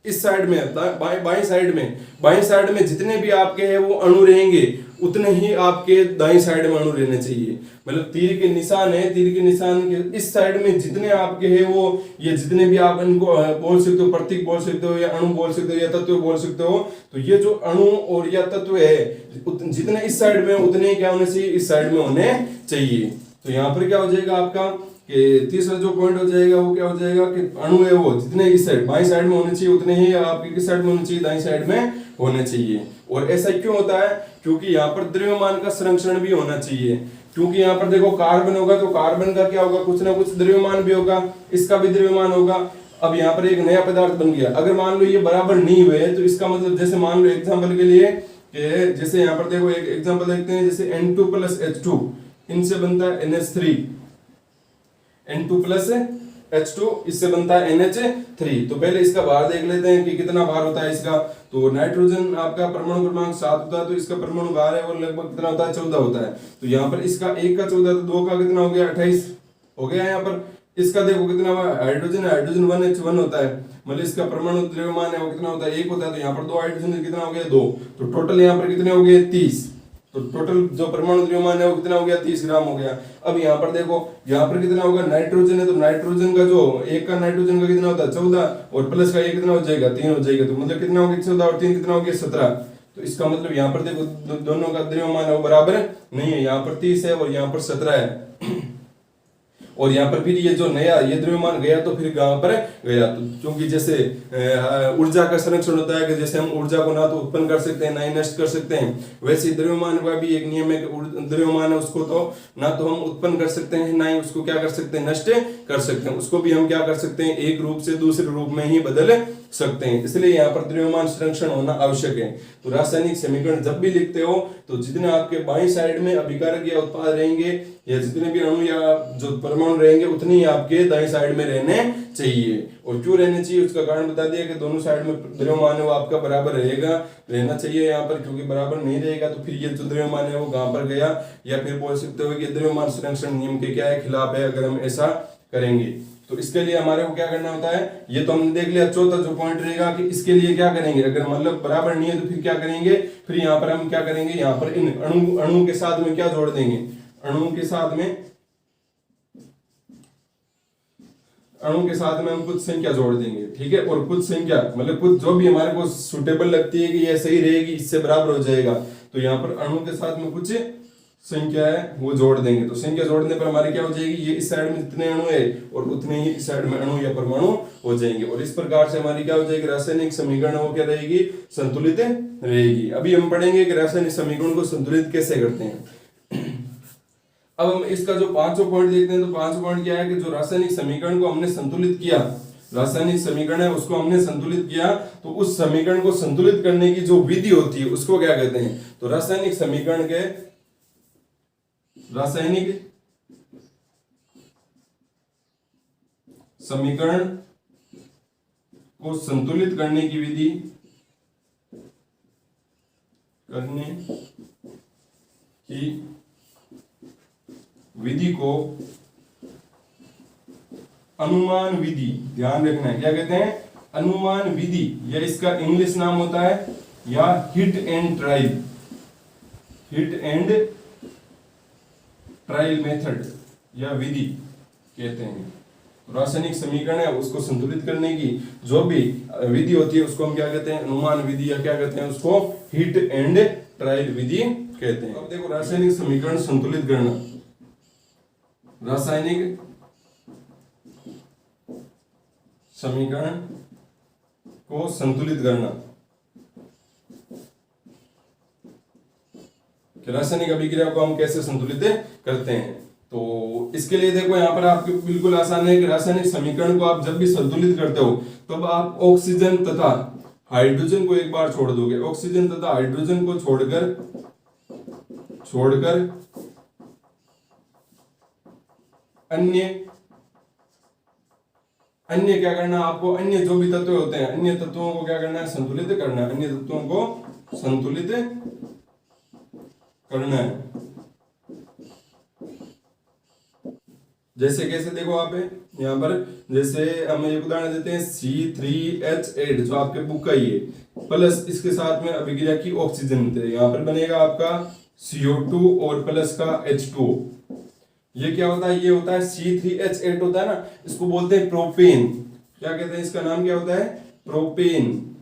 इस साइड में बाईं साइड में जितने भी आपके हैं वो अणु रहेंगे उतने ही आपके दाईं साइड में अणु रहने चाहिए। मतलब तीर के निशान है, तीर के निशान के इस साइड में जितने आपके हैं वो ये जितने भी आप इनको बोल सकते हो, प्रतीक बोल सकते हो या अणु बोल सकते हो या तत्व बोल सकते हो। तो ये जो अणु और या तत्व है जितने इस साइड में उतने क्या होने चाहिए, इस साइड में होने चाहिए। तो यहाँ पर क्या हो जाएगा आपका कि तीसरा जो पॉइंट हो जाएगा वो क्या हो जाएगा कि अणु है वो जितने इस साइड बाईं साइड में होने चाहिए उतने ही आपकी किस साइड में होने चाहिए, दाईं साइड में होने चाहिए। और ऐसा क्यों होता है, क्योंकि यहाँ पर द्रव्यमान का संरक्षण भी होना चाहिए। क्योंकि यहाँ पर देखो कार्बन होगा तो कार्बन का क्या होगा, कुछ ना कुछ द्रव्यमान भी होगा, इसका भी द्रव्यमान होगा। अब यहाँ पर एक नया पदार्थ बन गया। अगर मान लो ये बराबर नहीं हुए तो इसका मतलब, जैसे मान लो एग्जांपल के लिए कि जैसे यहाँ पर देखो एक एग्जांपल देखते हैं, जैसे N2 + H2 इनसे बनता है NH3, N2 + H2 इससे बनता है NH3। तो पहले इसका भार देख लेते हैं कि कितना भार होता है इसका। तो नाइट्रोजन आपका परमाणु क्रमांक 7 होता है, तो इसका परमाणु भार है वो लगभग कितना होता है, 14 होता है। तो यहाँ पर इसका 1 का 14, तो 2 का कितना हो गया, 28 हो गया। यहाँ पर इसका देखो कितना हुआ, हाइड्रोजन है, हाइड्रोजन 1H1 होता है, मतलब इसका परमाणु द्रव्यमान है वो कितना होता है, 1 होता है। तो यहाँ पर 2 हाइड्रोजन कितना हो गया, 2। तो टोटल यहाँ पर कितने हो गए, 30। तो टोटल जो परमाणु द्रव्यमान है वो कितना हो गया, 30 ग्राम हो गया। अब यहाँ पर देखो, यहाँ पर कितना होगा, नाइट्रोजन है, तो नाइट्रोजन का जो 1 का नाइट्रोजन का कितना होता है, 14, और प्लस का 1 कितना हो जाएगा, 3 हो जाएगा। तो मतलब कितना हो गया, 14 और 3 कितना हो गया, 17। तो इसका मतलब यहाँ पर देखो दोनों का द्रव्यमान है वो बराबर नहीं है, यहाँ पर 30 है और यहाँ पर 17 है। और यहाँ पर फिर ये जो नया ये द्रव्यमान गया तो फिर कहाँ पर गया, तो क्योंकि जैसे ऊर्जा का संरक्षण होता है कि जैसे हम ऊर्जा को ना तो उत्पन्न कर सकते हैं ना ही नष्ट कर सकते हैं, वैसे द्रव्यमान का भी एक नियम है कि द्रव्यमान है उसको तो ना तो हम उत्पन्न कर सकते हैं ना ही उसको क्या कर सकते हैं, नष्ट कर सकते हैं। उसको भी हम क्या कर सकते हैं, एक रूप से दूसरे रूप में ही बदल सकते हैं। इसलिए यहाँ पर द्रव्यमान संरक्षण होना आवश्यक है। तो रासायनिक समीकरण जब भी लिखते हो तो जितने आपके बाईं साइड में अभिकारक या उत्पाद रहेंगे या जितने भी अणु या जो परमाणु रहेंगे उतने ही आपके दाईं साइड में रहने चाहिए। और क्यों रहने चाहिए उसका कारण बता दिया कि दोनों साइड में द्रव्यमान है वो आपका बराबर रहना चाहिए यहाँ पर, क्योंकि बराबर नहीं रहेगा तो फिर ये जो द्रव्यमान है वो कहाँ पर गया, या फिर बोल सकते हो कि द्रव्यमान संरक्षण नियम के क्या है, खिलाफ है अगर हम ऐसा करेंगे। तो इसके लिए हमारे को क्या करना होता है, ये तो हमने देख लिया। चौथा जो पॉइंट रहेगा कि इसके लिए क्या करेंगे, अगर मतलब बराबर नहीं है तो फिर क्या करेंगे, फिर यहाँ पर हम क्या करेंगे, यहाँ पर इन अणु के साथ में क्या जोड़ देंगे, अणु के साथ में हम कुछ संख्या जोड़ देंगे, ठीक है। और कुछ संख्या मतलब कुछ जो भी हमारे को सुटेबल लगती है कि ये सही रहेगी, इससे बराबर हो जाएगा, तो यहाँ पर अणु के साथ में कुछ संख्या है वो जोड़ देंगे। तो संख्या जोड़ने पर हमारी क्या हो जाएगी, ये इस साइड में जितने अणु है और उतने ही इस साइड में अणु या परमाणु हो जाएंगे। और इस प्रकार से हमारी क्या हो जाएगी, रासायनिक समीकरण वो क्या रहेगी, संतुलित रहेगी। अभी हम पढ़ेंगे कि रासायनिक समीकरण को संतुलित कैसे करते हैं। अब हम इसका जो 5वां पॉइंट देखते हैं, तो 5वां पॉइंट क्या है कि जो रासायनिक समीकरण को हमने संतुलित किया, रासायनिक समीकरण है उसको हमने संतुलित किया, तो उस समीकरण को संतुलित करने की जो विधि होती है उसको क्या कहते हैं। तो रासायनिक समीकरण को संतुलित करने की विधि को अनुमान विधि, ध्यान रखना है, क्या कहते हैं, अनुमान विधि, या इसका इंग्लिश नाम होता है या हिट एंड ट्रायल मेथड या विधि कहते हैं। रासायनिक समीकरण है उसको संतुलित करने की जो भी विधि होती है उसको हम क्या कहते हैं, अनुमान विधि, या क्या कहते हैं उसको, हिट एंड ट्रायल विधि कहते हैं। अब देखो रासायनिक समीकरण संतुलित करना, रासायनिक समीकरण को संतुलित करना, रासायनिक अभिक्रिया को हम कैसे संतुलित करते हैं। तो इसके लिए देखो यहाँ पर आपके बिल्कुल आसान है कि रासायनिक समीकरण को आप जब भी संतुलित करते हो तब आप ऑक्सीजन तथा हाइड्रोजन को एक बार छोड़ दोगे, ऑक्सीजन तथा हाइड्रोजन को छोड़कर अन्य क्या करना आपको, अन्य जो भी तत्व होते हैं अन्य तत्वों को क्या करना है, संतुलित करना है, अन्य तत्वों को संतुलित करना है। जैसे कैसे देखो आप यहाँ पर, जैसे हम एक उदाहरण देते हैं C3H8 जो आपके बुक का ही है, प्लस इसके साथ में अभिक्रिया की ऑक्सीजन, यहाँ पर बनेगा आपका CO2 और प्लस का H2O। ये क्या होता है, ये होता है C3H8 होता है ना, इसको बोलते हैं प्रोपेन। क्या कहते हैं, इसका नाम क्या होता है, प्रोपेन।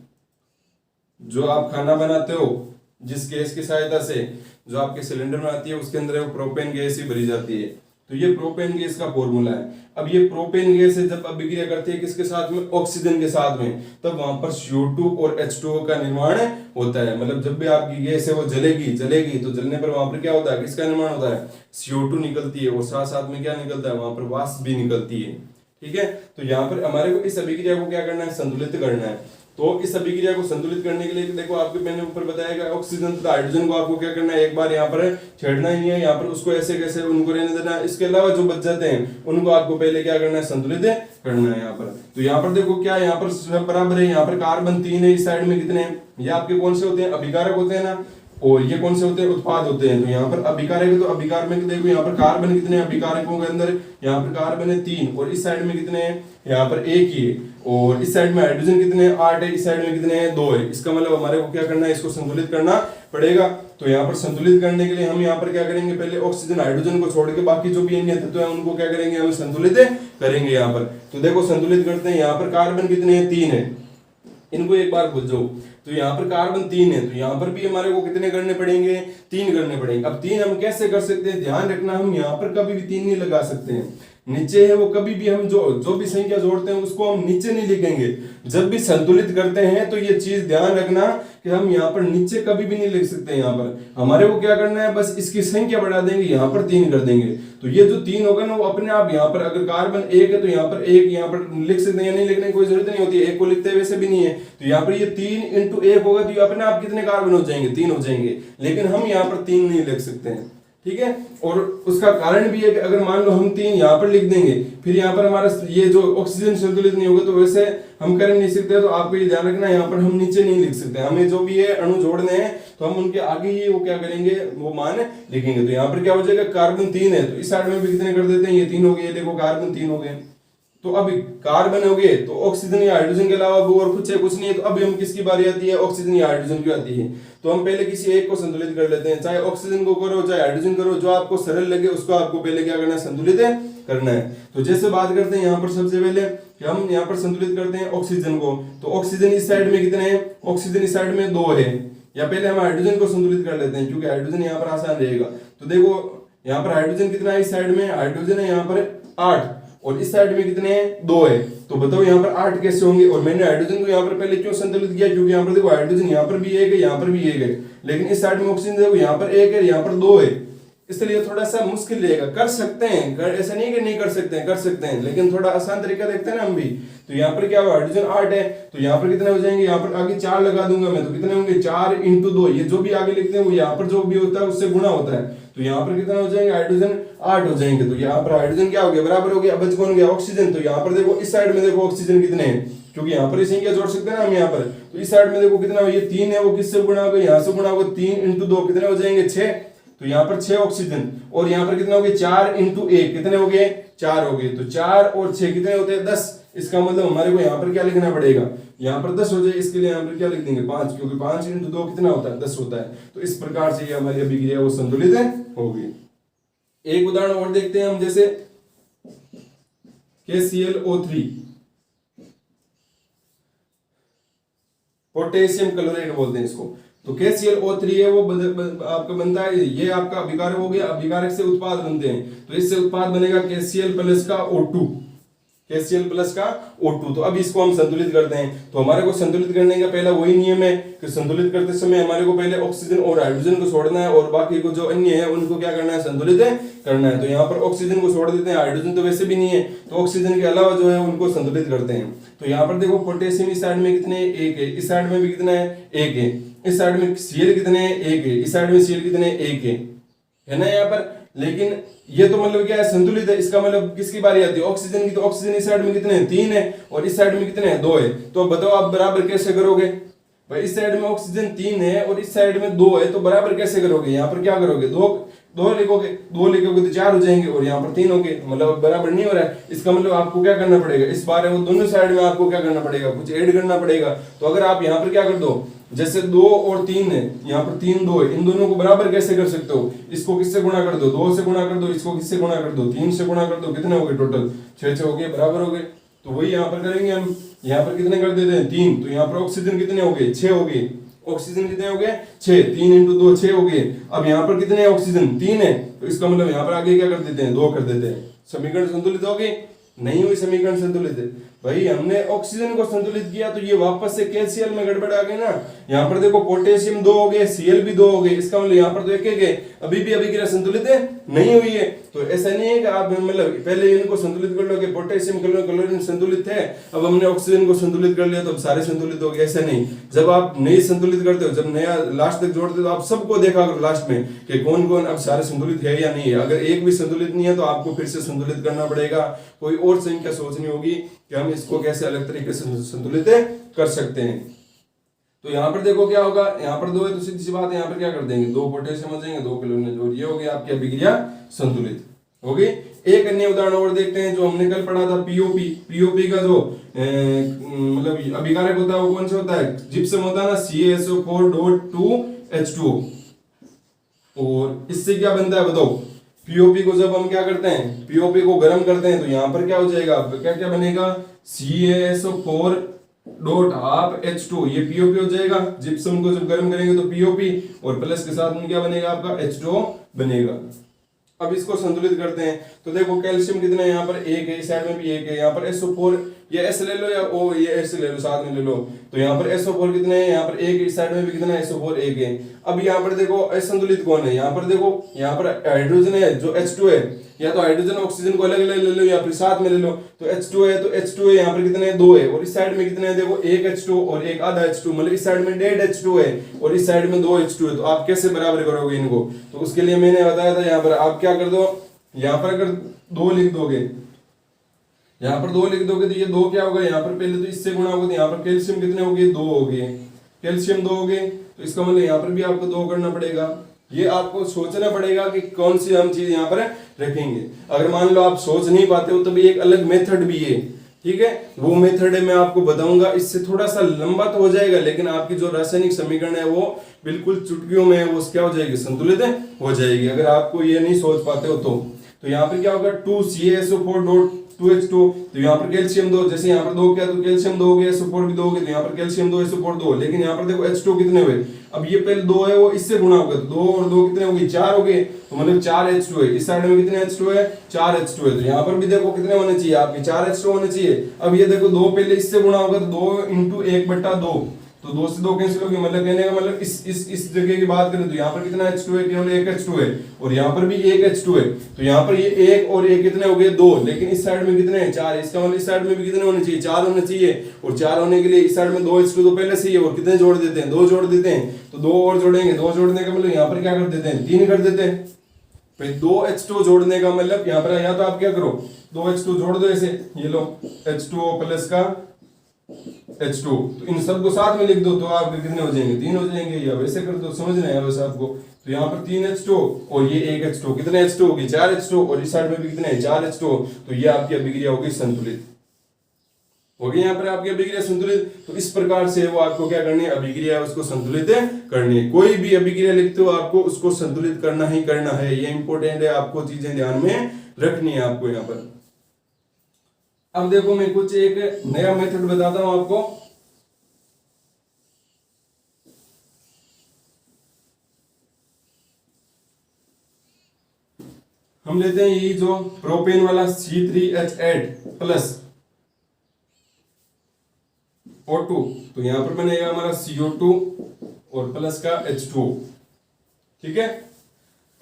जो आप खाना बनाते हो जिस गैस की सहायता से जो आपके सिलेंडर में आती है उसके अंदर वो प्रोपेन गैस ही भरी जाती है। तो ये प्रोपेन गैस का फॉर्मूला है। अब ये प्रोपेन गैस है, जब अभिक्रिया करती है किसके साथ में, ऑक्सीजन के साथ में, तब वहां पर CO2 और H2O का निर्माण होता है। मतलब जब भी आपकी गैस है वो जलेगी तो जलने पर वहां पर क्या होता है, किसका निर्माण होता है, CO2 निकलती है, और साथ साथ में क्या निकलता है, वहां पर वाष्प भी निकलती है। ठीक है, तो यहाँ पर हमारे को इस अभिक्रिया को क्या करना है, संतुलित करना है। तो इस अभिक्रिया को संतुलित करने के लिए देखो आपके मैंने ऊपर बताया ऑक्सीजन तथा हाइड्रोजन को आपको क्या करना है, एक बार यहाँ पर छेड़ना ही है, यहाँ पर उसको ऐसे कैसे उनको रहने देना है। इसके अलावा जो बच जाते हैं उनको आपको पहले क्या करना है, संतुलित करना है यहाँ पर। तो यहाँ पर देखो क्या यहाँ पर सब बराबर है, यहाँ पर कार्बन 3 है, इस साइड में कितने हैं, ये आपके कौन से होते हैं, अभिकारक होते हैं ना, और ये कौन से होते हैं, उत्पाद होते हैं। तो यहाँ पर अभिकारक है, तो अभिकारक में देखो यहाँ पर कार्बन कितने हैं अभिकारकों के अंदर, यहाँ पर कार्बन है 3, और इस साइड में कितने हैं, यहाँ पर 1 ही है, और इस साइड में हाइड्रोजन कितने हैं, 8 है, इस साइड में कितने हैं, 2 है। इसका मतलब हमारे को क्या करना है, इसको संतुलित करना पड़ेगा। तो यहाँ पर संतुलित करने के लिए हम यहाँ पर क्या करेंगे, पहले ऑक्सीजन हाइड्रोजन को छोड़ के बाकी जो भी अन्य तत्व है उनको क्या करेंगे, हम संतुलित करेंगे यहाँ पर। तो देखो संतुलित करते हैं, यहाँ पर कार्बन कितने हैं, 3 है, इनको एक बार भूल जाओ। तो यहाँ पर कार्बन 3 है, तो यहाँ पर भी हमारे को कितने करने पड़ेंगे, 3 करने पड़ेंगे। अब 3 हम कैसे कर सकते हैं, ध्यान रखना, हम यहाँ पर कभी भी 3 नहीं लगा सकते हैं, नीचे है वो कभी भी हम जो भी संख्या जोड़ते हैं उसको हम नीचे नहीं लिखेंगे। जब भी संतुलित करते हैं तो ये चीज ध्यान रखना कि हम यहाँ पर नीचे कभी भी नहीं लिख सकते। यहाँ पर हमारे को क्या करना है, बस इसकी संख्या बढ़ा देंगे, यहाँ पर 3 कर देंगे। तो ये जो 3 होगा ना वो अपने आप यहाँ पर, अगर कार्बन 1 है तो यहाँ पर 1 यहाँ पर लिख सकते हैं, या नहीं लिखने की कोई जरूरत नहीं होती, 1 को लिखते हैं वैसे भी नहीं है। तो यहाँ पर ये 3 × 1 होगा, तो ये अपने आप कितने कार्बन हो जाएंगे, 3 हो जाएंगे। लेकिन हम यहाँ पर 3 नहीं लिख सकते हैं, ठीक है। और उसका कारण भी है कि अगर मान लो हम 3 यहाँ पर लिख देंगे, फिर यहाँ पर हमारा ये जो ऑक्सीजन संतुलित नहीं होगा, तो वैसे हम कर नहीं सकते। तो आपको ये ध्यान रखना, यहाँ पर हम नीचे नहीं लिख सकते, हमें जो भी है अणु जोड़ने हैं तो हम उनके आगे ही वो क्या करेंगे, वो मान लिखेंगे। तो यहाँ पर क्या हो जाएगा, कार्बन 3 है, तो इस साइड में भी कितने कर देते हैं, ये 3 हो गए, देखो कार्बन 3 हो गए। तो अब कार्बन हो गए, तो ऑक्सीजन या हाइड्रोजन के अलावा वो और कुछ नहीं है। तो अभी हम किसकी बारी आती है, ऑक्सीजन या हाइड्रोजन की आती है। तो हम पहले किसी एक को संतुलित कर लेते हैं, चाहे ऑक्सीजन को करो चाहे हाइड्रोजन करो, जो आपको सरल लगे उसको आपको पहले क्या करना है, संतुलित करना है। तो जैसे बात करते हैं यहाँ पर सबसे पहले कि हम यहाँ पर संतुलित करते हैं ऑक्सीजन को। तो ऑक्सीजन इस साइड में कितने हैं, ऑक्सीजन इस साइड में 2 है, या पहले हम हाइड्रोजन को संतुलित कर लेते हैं क्योंकि हाइड्रोजन यहाँ पर आसान रहेगा। तो देखो यहाँ पर हाइड्रोजन कितना है, इस साइड में हाइड्रोजन है यहाँ पर 8, और इस साइड में कितने हैं, 2 है। तो बताओ यहाँ पर 8 कैसे होंगे। और मैंने हाइड्रोजन को यहाँ पर पहले क्यों संतुलित किया, क्योंकि यहाँ पर देखो हाइड्रोजन यहाँ पर भी 1 है, यहाँ पर भी 1 है, लेकिन इस साइड में ऑक्सीजन देखो यहाँ पर 1 है, यहाँ पर 2 है, इसलिए थोड़ा सा मुश्किल रहेगा। कर सकते हैं, ऐसा नहीं कि नहीं कर सकते हैं, कर सकते हैं, लेकिन थोड़ा आसान तरीका देखते हैं ना हम भी। तो यहाँ पर क्या हुआ, हाइड्रोजन 8 है, तो यहाँ पर कितने हो जाएंगे, यहाँ पर आगे 4 लगा दूंगा मैं, तो कितने होंगे, 4 × 2, ये जो भी आगे लिखते हैं वो यहाँ पर जो भी होता है उससे गुणा होता है। तो यहाँ पर कितना हो जाएंगे, हाइड्रोजन 8 हो जाएंगे। तो यहाँ पर हाइड्रोजन क्या हो गया, बराबर हो गया, अब बच कौन गया, ऑक्सीजन। तो यहाँ पर देखो इस साइड में देखो ऑक्सीजन कितने हैं, क्योंकि यहाँ पर संख्या जोड़ सकते हैं ना हम यहाँ पर। तो इस साइड में देखो कितना, ये 3 है, वो किससे गुणा होगा, यहाँ से गुणा होगा, 3 × 2 कितने हो जाएंगे, 6। तो यहाँ पर 6 ऑक्सीजन, और यहाँ पर कितना हो गया, 4 × 1 कितने हो गए, 4 हो गए। तो 4 और 6 कितने होते हैं, 10। इसका मतलब हमारे को यहाँ पर क्या लिखना पड़ेगा, यहाँ पर 10 हो जाए, इसके लिए यहाँ पर क्या लिख देंगे, 5, क्योंकि 5 × 2 कितना होता है, 10 होता है। तो इस प्रकार से ये हमारी अभिक्रिया वो संतुलित होगी। एक उदाहरण और देखते हैं हम, जैसे KClO3 पोटेशियम क्लोराइड बोलते हैं इसको। तो KClO3 है वो आपका बनता है, ये आपका अभिकारक हो गया, अभिकारक से उत्पाद बनते हैं। तो इससे उत्पाद बनेगा KCl+ का O2, KCl+ का O2। तो अब इसको हम संतुलित करते हैं। तो हमारे को संतुलित करने का पहला वही नियम है कि संतुलित करते समय हमारे को पहले ऑक्सीजन और हाइड्रोजन को छोड़ना है, और बाकी को जो अन्य है उनको क्या करना है, संतुलित करना है। तो यहाँ पर ऑक्सीजन को छोड़ देते हैं, हाइड्रोजन तो वैसे भी नहीं है, तो ऑक्सीजन के अलावा जो है उनको संतुलित करते हैं। तो यहाँ पर देखो पोटेशियम इस साइड में कितने, 1 है, इस साइड में भी कितना है, 1 है, इस साइड में Cl कितने हैं, 1 है, इस साइड में Cl कितने, 1 है ना यहाँ पर। लेकिन ये तो मतलब क्या है, संतुलित है। इसका मतलब किसकी बारी आती है, ऑक्सीजन की। तो ऑक्सीजन इस साइड में कितने हैं, 3 है, और इस साइड में कितने हैं, 2 है। तो बताओ आप बराबर कैसे करोगे भाई, इस साइड में ऑक्सीजन 3 है और इस साइड में 2 है, तो बराबर कैसे करोगे, यहाँ पर क्या करोगे, 2 लिखोगे, 2 लिखोगे तो 4 हो जाएंगे, और यहाँ पर 3 हो गए, मतलब बराबर नहीं हो रहा है। इसका मतलब आपको क्या करना पड़ेगा, इस बार वो दोनों साइड में आपको क्या करना पड़ेगा, कुछ ऐड करना पड़ेगा। तो अगर आप यहाँ पर क्या कर दो, जैसे 2 और 3 है, यहाँ पर 3 2 है, इन दोनों को बराबर कैसे कर सकते हो, इसको किससे गुणा कर दो, 2 से गुणा कर दो, इसको किससे गुणा कर दो, 3 से गुणा कर दो, कितने हो गए टोटल, 6 हो गए, बराबर हो गए। तो वही यहाँ पर करेंगे हम, यहाँ पर कितने कर देते हैं, 3। तो यहाँ पर ऑक्सीजन कितने हो गए, 6 हो गए, ऑक्सीजन कितने हो गए 6, 3 इंटू 2 6 हो गए। अब यहाँ पर कितने ऑक्सीजन 3 है, तो इसका मतलब यहाँ पर आगे क्या कर देते हैं 2 कर देते हैं। समीकरण संतुलित हो गई? नहीं हुई समीकरण संतुलित है भाई, हमने ऑक्सीजन को संतुलित किया तो ये वापस से KCl में गड़बड़ आ गई ना। यहाँ पर देखो पोटेशियम 2 हो गए, Cl भी 2 हो गए, इसका मतलब यहाँ पर तो एक है, अभी भी अभिक्रिया संतुलित है नहीं हुई है। तो ऐसा नहीं है कि आप मतलब पहले इनको संतुलित कर लो कि पोटेशियम क्लोरीन संतुलित है, अब हमने ऑक्सीजन को संतुलित कर लिया तो अब सारे संतुलित हो गए, ऐसा नहीं। जब आप नई संतुलित करते हो, जब नया लास्ट तक जोड़ते हो तो आप सबको देखा करो लास्ट में कि कौन कौन अब सारे संतुलित है या नहीं है। अगर एक भी संतुलित नहीं है तो आपको फिर से संतुलित करना पड़ेगा, कोई और संख्या सोचनी होगी कि हम इसको कैसे अलग तरीके से संतुलित कर सकते हैं। तो यहाँ पर देखो क्या होगा, यहाँ पर 2 है तो सीधी सी बात है, यहाँ पर क्या कर देंगे 2 पोटेशियम हो जाएंगे, 2 क्लोरीन, और ये हो गया आपकी अभिक्रिया संतुलित हो गई। एक अन्य उदाहरण और देखते हैं जो हमने कल पढ़ा था, पीओपी का जो मतलब अभिकारक होता है वो कौन सा होता है, जिप्सम होता है ना, CaSO4.2H2O। और इससे क्या बनता है बताओ, पीओपी को जब हम क्या करते हैं, पीओपी को गर्म करते हैं तो यहाँ पर क्या हो जाएगा, क्या क्या बनेगा, CaSO4.2H2, ये पीओपी हो जाएगा। जिप्सम को जब गर्म करेंगे तो पीओपी, और प्लस के साथ में क्या बनेगा आपका H2O बनेगा। अब इसको संतुलित करते हैं तो देखो कैल्शियम कितना है, यहाँ पर 1 है, इस साइड में भी 1 है, यहाँ पर SO4, ये S ले लो या O, ये S ले लो, साथ में ले लो। तो यहाँ पर SO4 कितने हैं, यहाँ पर 1 है, इस साइड में भी कितना है SO4 1 है। अब यहाँ पर देखो असंतुलित कौन है, यहाँ पर देखो, यहाँ पर हाइड्रोजन है जो H2 है, या तो हाइड्रोजन ऑक्सीजन को अलग अलग ले लो या फिर साथ में ले लो। तो H2 है तो H2 है, यहाँ पर कितने हैं 2 है, और इस साइड में कितने हैं देखो 1 H2 और 1 आधा H2, मतलब इस साइड में 1.5 H2 है और इस साइड में 2 H2 है। तो आप कैसे बराबर करोगे इनको, तो उसके लिए मैंने बताया था, यहाँ पर आप क्या कर दो, यहाँ पर अगर 2 लिख दोगे, यहाँ पर 2 लिख दोगे तो ये 2 क्या होगा, यहाँ पर पहले तो इससे गुणा होगा, तो यहाँ पर कैल्शियम कितने हो गए 2 हो गए, कैल्शियम 2 हो गए, तो इसका मतलब यहाँ पर भी आपको 2 करना पड़ेगा। ये आपको सोचना पड़ेगा कि कौन सी हम चीज यहाँ पर रखेंगे। अगर मान लो आप सोच नहीं पाते हो तो भी एक अलग मेथड भी है, ठीक है, वो मेथड है मैं आपको बताऊंगा। इससे थोड़ा सा लंबा तो हो जाएगा, लेकिन आपकी जो रासायनिक समीकरण है वो बिल्कुल चुटकियों में वो क्या हो जाएगी, संतुलित हो जाएगी, अगर आपको ये नहीं सोच पाते हो तो। यहाँ पर क्या होगा 2CaSO4.2H2, तो यहाँ पर कैल्शियम 2, जैसे यहाँ पर 2 किया तो कैल्शियम 2 हो गया, SO4 भी 2 हो गया, तो यहाँ पर कैल्शियम 2 SO4 2, लेकिन यहाँ पर देखो H2 कितने हुए, अब ये पहले 2 है वो इससे गुणा हो गया, तो 2 और 2 कितने हो गए 4 हो गए, तो मतलब 4 H2 है, इस साइड में कितने H2 है 4 H2 है, तो यहाँ पर भी देखो कितने होने चाहिए आपके 4 H2 होने चाहिए। अब ये देखो 2 पहले इससे गुणा होगा तो 2 इंटू 1/2, तो 2 से 2 कैंसिल हो गया, मतलब कहने का मतलब इस जगह की बात करें तो यहाँ पर कितना H2 है, केवल 1 H2 है, और यहाँ पर भी 1 H2 है, तो यहाँ पर ये 1 और 1 कितने हो गए 2, लेकिन इस साइड में कितने हैं 4, इसका मतलब इस साइड में भी कितने होने चाहिए 4 होने चाहिए, और 4 होने के लिए इस साइड में 2 H2 तो पहले से ही है, और कितने जोड़ देते हैं 2 जोड़ देते हैं, तो 2 और जोड़ेंगे, 2 जोड़ने का मतलब यहाँ पर क्या कर देते हैं 3 कर देते हैं। भाई 2 H2 जोड़ने का मतलब यहाँ पर, या तो आप क्या करो 2 H2 जोड़ दो ऐसे, ये लो H2O प्लस का H2, तो इन सबको साथ में लिख दो तो आपके कितने हो जाएंगे 3 हो जाएंगे, या वैसे कर दो, समझना है वैसे आपको। तो यहाँ पर 3 H2 और ये 1 H2, कितने H2 होगी 4 H2, और इस साइड में भी कितने हैं 4 H2, तो ये आपकी अभिक्रिया होगी संतुलित होगी। यहाँ पर आपकी अभिक्रिया संतुलित, तो इस प्रकार से वो आपको क्या करनी है, अभिक्रिया उसको संतुलित करनी है। कोई भी अभिक्रिया लिखते हो आपको उसको संतुलित करना ही करना है, ये इंपॉर्टेंट है, आपको चीजें ध्यान में रखनी है आपको यहाँ पर। अब देखो मैं कुछ एक नया मेथड बताता हूं आपको। हम लेते हैं ये जो प्रोपेन वाला C3H8 प्लस O2, तो यहां पर बनेगा हमारा CO2 और प्लस का H2, ठीक है।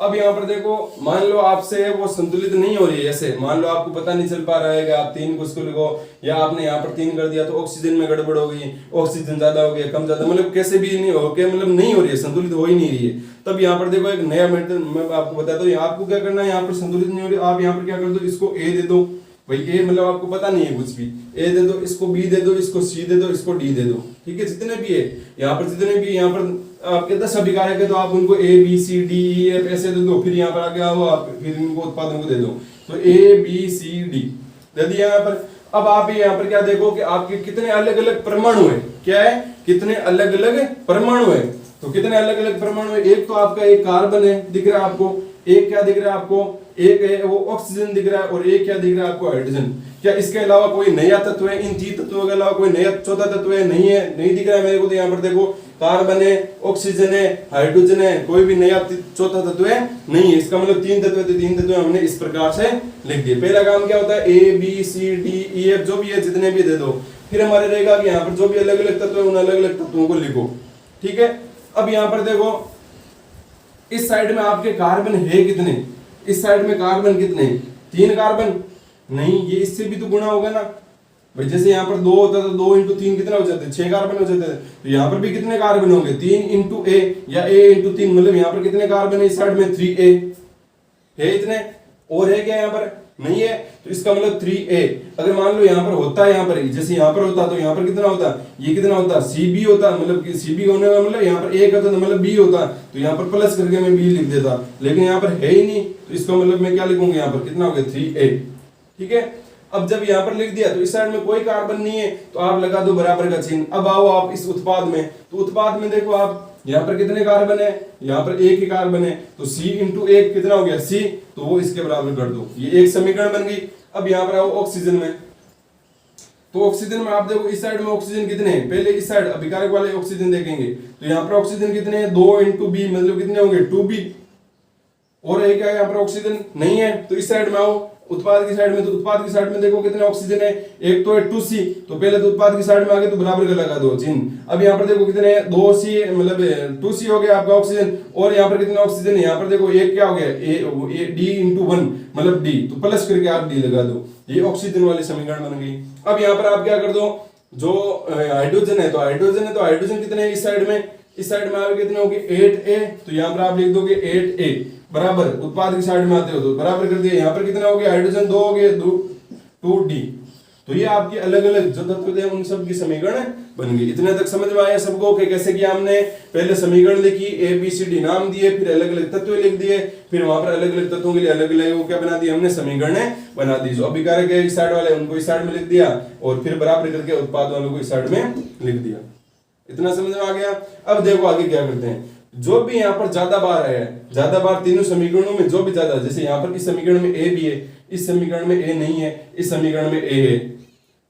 अब यहाँ पर देखो, मान लो आपसे वो संतुलित नहीं हो रही है, ऐसे मान लो आपको पता नहीं चल पा रहा है कि आप 3 को उसको लिखो, या आपने यहाँ पर 3 कर दिया तो ऑक्सीजन में गड़बड़ हो गई, ऑक्सीजन ज्यादा हो गया कम ज्यादा, मतलब कैसे भी नहीं हो के मतलब नहीं हो रही है, संतुलित हो ही नहीं रही है। तब यहाँ पर देखो एक नया मेथड मैं आपको बताता हूँ। आपको क्या करना है, यहाँ पर संतुलित नहीं हो रही, आप यहाँ पर क्या कर दो, इसको A दे दो, भाई ए मतलब आपको पता नहीं है कुछ भी, ए दे दो, इसको बी दे दो, इसको सी दे दो, इसको डी दे दो, ठीक है। जितने भी है यहाँ पर, जितने भी यहाँ पर आपके 10 अभिकारक है तो आप उनको A B C D E F ऐसे दे दो, फिर यहाँ पर आगे आओ आप फिर इनको उत्पादन को दे दो, तो ए बी सी डी दे दिया यहाँ पर। अब आप यहाँ पर क्या देखो कि आपके कितने अलग अलग परमाणु है, क्या है, कितने अलग अलग परमाणु है। तो कितने अलग अलग परमाणु है, एक तो आपका एक कार्बन है दिख रहा है आपको, एक क्या दिख रहा है आपको, एक है वो ऑक्सीजन दिख रहा है, और एक क्या दिख रहा है आपको, हाइड्रोजन। क्या इसके अलावा कोई नया तत्व है, इन 3 तत्वों के अलावा कोई नया चौथा तत्व है, नहीं है, नहीं दिख रहा है मेरे को। तो यहाँ पर देखो कार्बन है, ऑक्सीजन है, हाइड्रोजन है, कोई भी नया चौथा तत्व है नहीं है। इसका मतलब 3 तत्व है, तो 3 तत्व हमने इस प्रकार से लिख दिए। पहला काम क्या होता है, A B C D E F जो भी है जितने भी दे दो। फिर हमारे रहेगा कि यहाँ पर जो भी अलग अलग तत्व है उन अलग अलग तत्वों को लिखो, ठीक है। अब यहाँ पर देखो इस साइड में आपके कार्बन है कितने, इस साइड में कार्बन कितने, 3 कार्बन नहीं, ये इससे भी तो गुणा होगा ना भाई। जैसे यहाँ पर 2 होता है तो 2 इंटू 3 कितना हो जाता है, 6 कार्बन हो जाते हैं। तो यहाँ पर भी कितने कार्बन होंगे, 3 इंटू ए या ए इंटू 3, मतलब यहाँ पर कितने कार्बन है इस साइड में, 3a है। इतने और है क्या यहाँ पर, नहीं है, तो इसका मतलब 3a। अगर मान लो यहाँ पर होता है, यहाँ पर जैसे यहाँ पर होता तो यहाँ पर कितना होता, ये कितना होता, cb होता, मतलब cb होने का मतलब यहाँ पर a का तो मतलब b होता, तो यहाँ पर प्लस करके मैं b लिख देता, लेकिन यहाँ पर है ही नहीं, तो इसका मतलब मैं क्या लिखूंगा, यहाँ पर कितना हो गया 3a, ठीक है। अब जब यहाँ पर लिख दिया तो इस साइड में कोई कार्बन नहीं है, तो आप लगा दो बराबर का चिन्ह। अब आओ आप इस उत्पाद में, तो उत्पाद में देखो आप यहाँ पर कितने कार्बन है, यहाँ पर एक ही कार्बन है, तो C इंटू 1 कितना हो गया C, तो वो इसके बराबर कर दो, ये एक समीकरण बन गई। अब यहाँ पर आओ ऑक्सीजन में, तो ऑक्सीजन में आप देखो इस साइड में ऑक्सीजन कितने हैं, पहले इस साइड अभिकारक वाले ऑक्सीजन देखेंगे, तो यहाँ पर ऑक्सीजन कितने हैं, 2 इंटू बी मतलब कितने होंगे 2b, और एक है यहाँ पर ऑक्सीजन नहीं है। तो इस साइड में आओ उत्पाद की साइड में, तो उत्पाद की साइड में देखो कितने ऑक्सीजन है, एक तो है 2c, तो पहले तो उत्पाद की साइड में आगे तो बराबर का लगा दो चिन्ह। अब यहाँ पर देखो कितने हैं, 2c मतलब 2c हो गया आपका ऑक्सीजन, और यहाँ पर कितना ऑक्सीजन है, यहाँ पर देखो एक क्या हो गया ए d इंटू 1 मतलब d, तो प्लस करके आप d लगा दो, ये ऑक्सीजन वाली समीकरण बन गई। अब यहाँ पर आप क्या कर दो, जो हाइड्रोजन है तो हाइड्रोजन कितने हैं इस साइड में, इस साइड में आगे कितने होंगे 8a, तो यहाँ पर आप लिख दोगे 8a बराबर, उत्पाद की साइड में आते हो तो बराबर कर दिया, यहाँ पर कितना हो गया हाइड्रोजन 2 हो गए 2d। तो ये आपकी अलग अलग जो तत्व थे उन सब की समीकरण बन गई। इतने तक समझ में आया सबको कि कैसे किया हमने, पहले समीकरण लिखी, ए बी सी डी नाम दिए, फिर अलग अलग तत्व लिख दिए, फिर वहां पर अलग अलग तत्वों के लिए अलग अलग क्या बना दिया हमने, समीकरण बना दी। जो अभिकारक है इस साइड वाले उनको इस साइड में लिख दिया, और फिर बराबर करके उत्पाद वालों को इस साइड में लिख दिया। इतना समझ में आ गया। अब देखो आगे क्या करते हैं, जो भी यहाँ पर ज्यादा बार है, ज्यादा बार तीनों समीकरणों में जो भी ज्यादा, जैसे यहाँ पर इस समीकरण में ए भी है, इस समीकरण में ए नहीं है, इस समीकरण में ए है,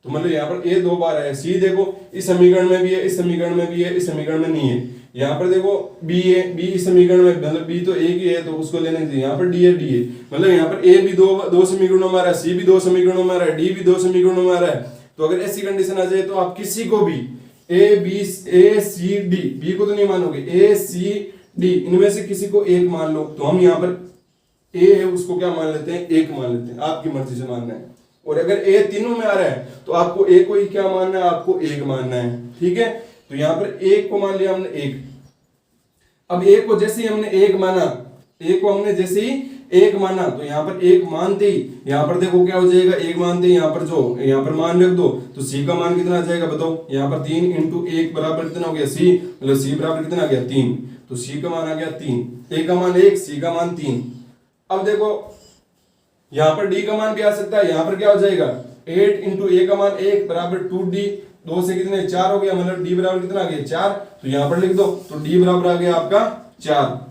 तो मतलब यहाँ पर ए 2 बार है। सी देखो इस समीकरण में भी है, इस समीकरण में भी है, इस समीकरण में नहीं है। यहाँ पर देखो बी है, बी इस समीकरण में मतलब बी तो एक ही है तो उसको लेने चाहिए। यहाँ पर डी है, डी है, मतलब यहाँ पर ए भी दो समीकरणों में आ रहा है, सी भी 2 समीकरणों में आ रहा है, डी भी 2 समीकरणों में आ रहा है। तो अगर ऐसी कंडीशन आ जाए तो आप किसी को भी ए सी डी, बी को तो नहीं मानोगे, ए सी डी इनमें से किसी को एक मान लो, तो हम यहाँ पर ए है उसको क्या मान लेते हैं, एक मान लेते हैं, आपकी मर्जी से मानना है। और अगर ए तीनों में आ रहा है तो आपको ए को ही क्या मानना है, आपको एक मानना है, ठीक है। तो यहाँ पर एक को मान लिया हमने एक। अब एक को जैसे ही हमने एक माना, एक को हमने जैसे ही एक माना, तो यहाँ पर एक मानते ही यहाँ पर देखो क्या हो जाएगा, एक मानते ही यहाँ पर जो यहाँ पर मान रख दो, तो सी का मान कितना आ जाएगा बताओ, यहाँ पर 3 इंटू 1 बराबर कितना हो गया सी, मतलब सी बराबर कितना आ गया 3, तो सी का मान आ गया 3, ए का मान 1, सी का मान 3। अब देखो यहाँ पर डी का मान भी आ सकता है, यहाँ पर क्या हो जाएगा 8 इंटू ए का मान 1 बराबर 2d, 2 से कितने 4 हो गया, मतलब डी बराबर कितना आ गया 4, तो यहाँ पर लिख दो, तो डी बराबर आ गया आपका 4।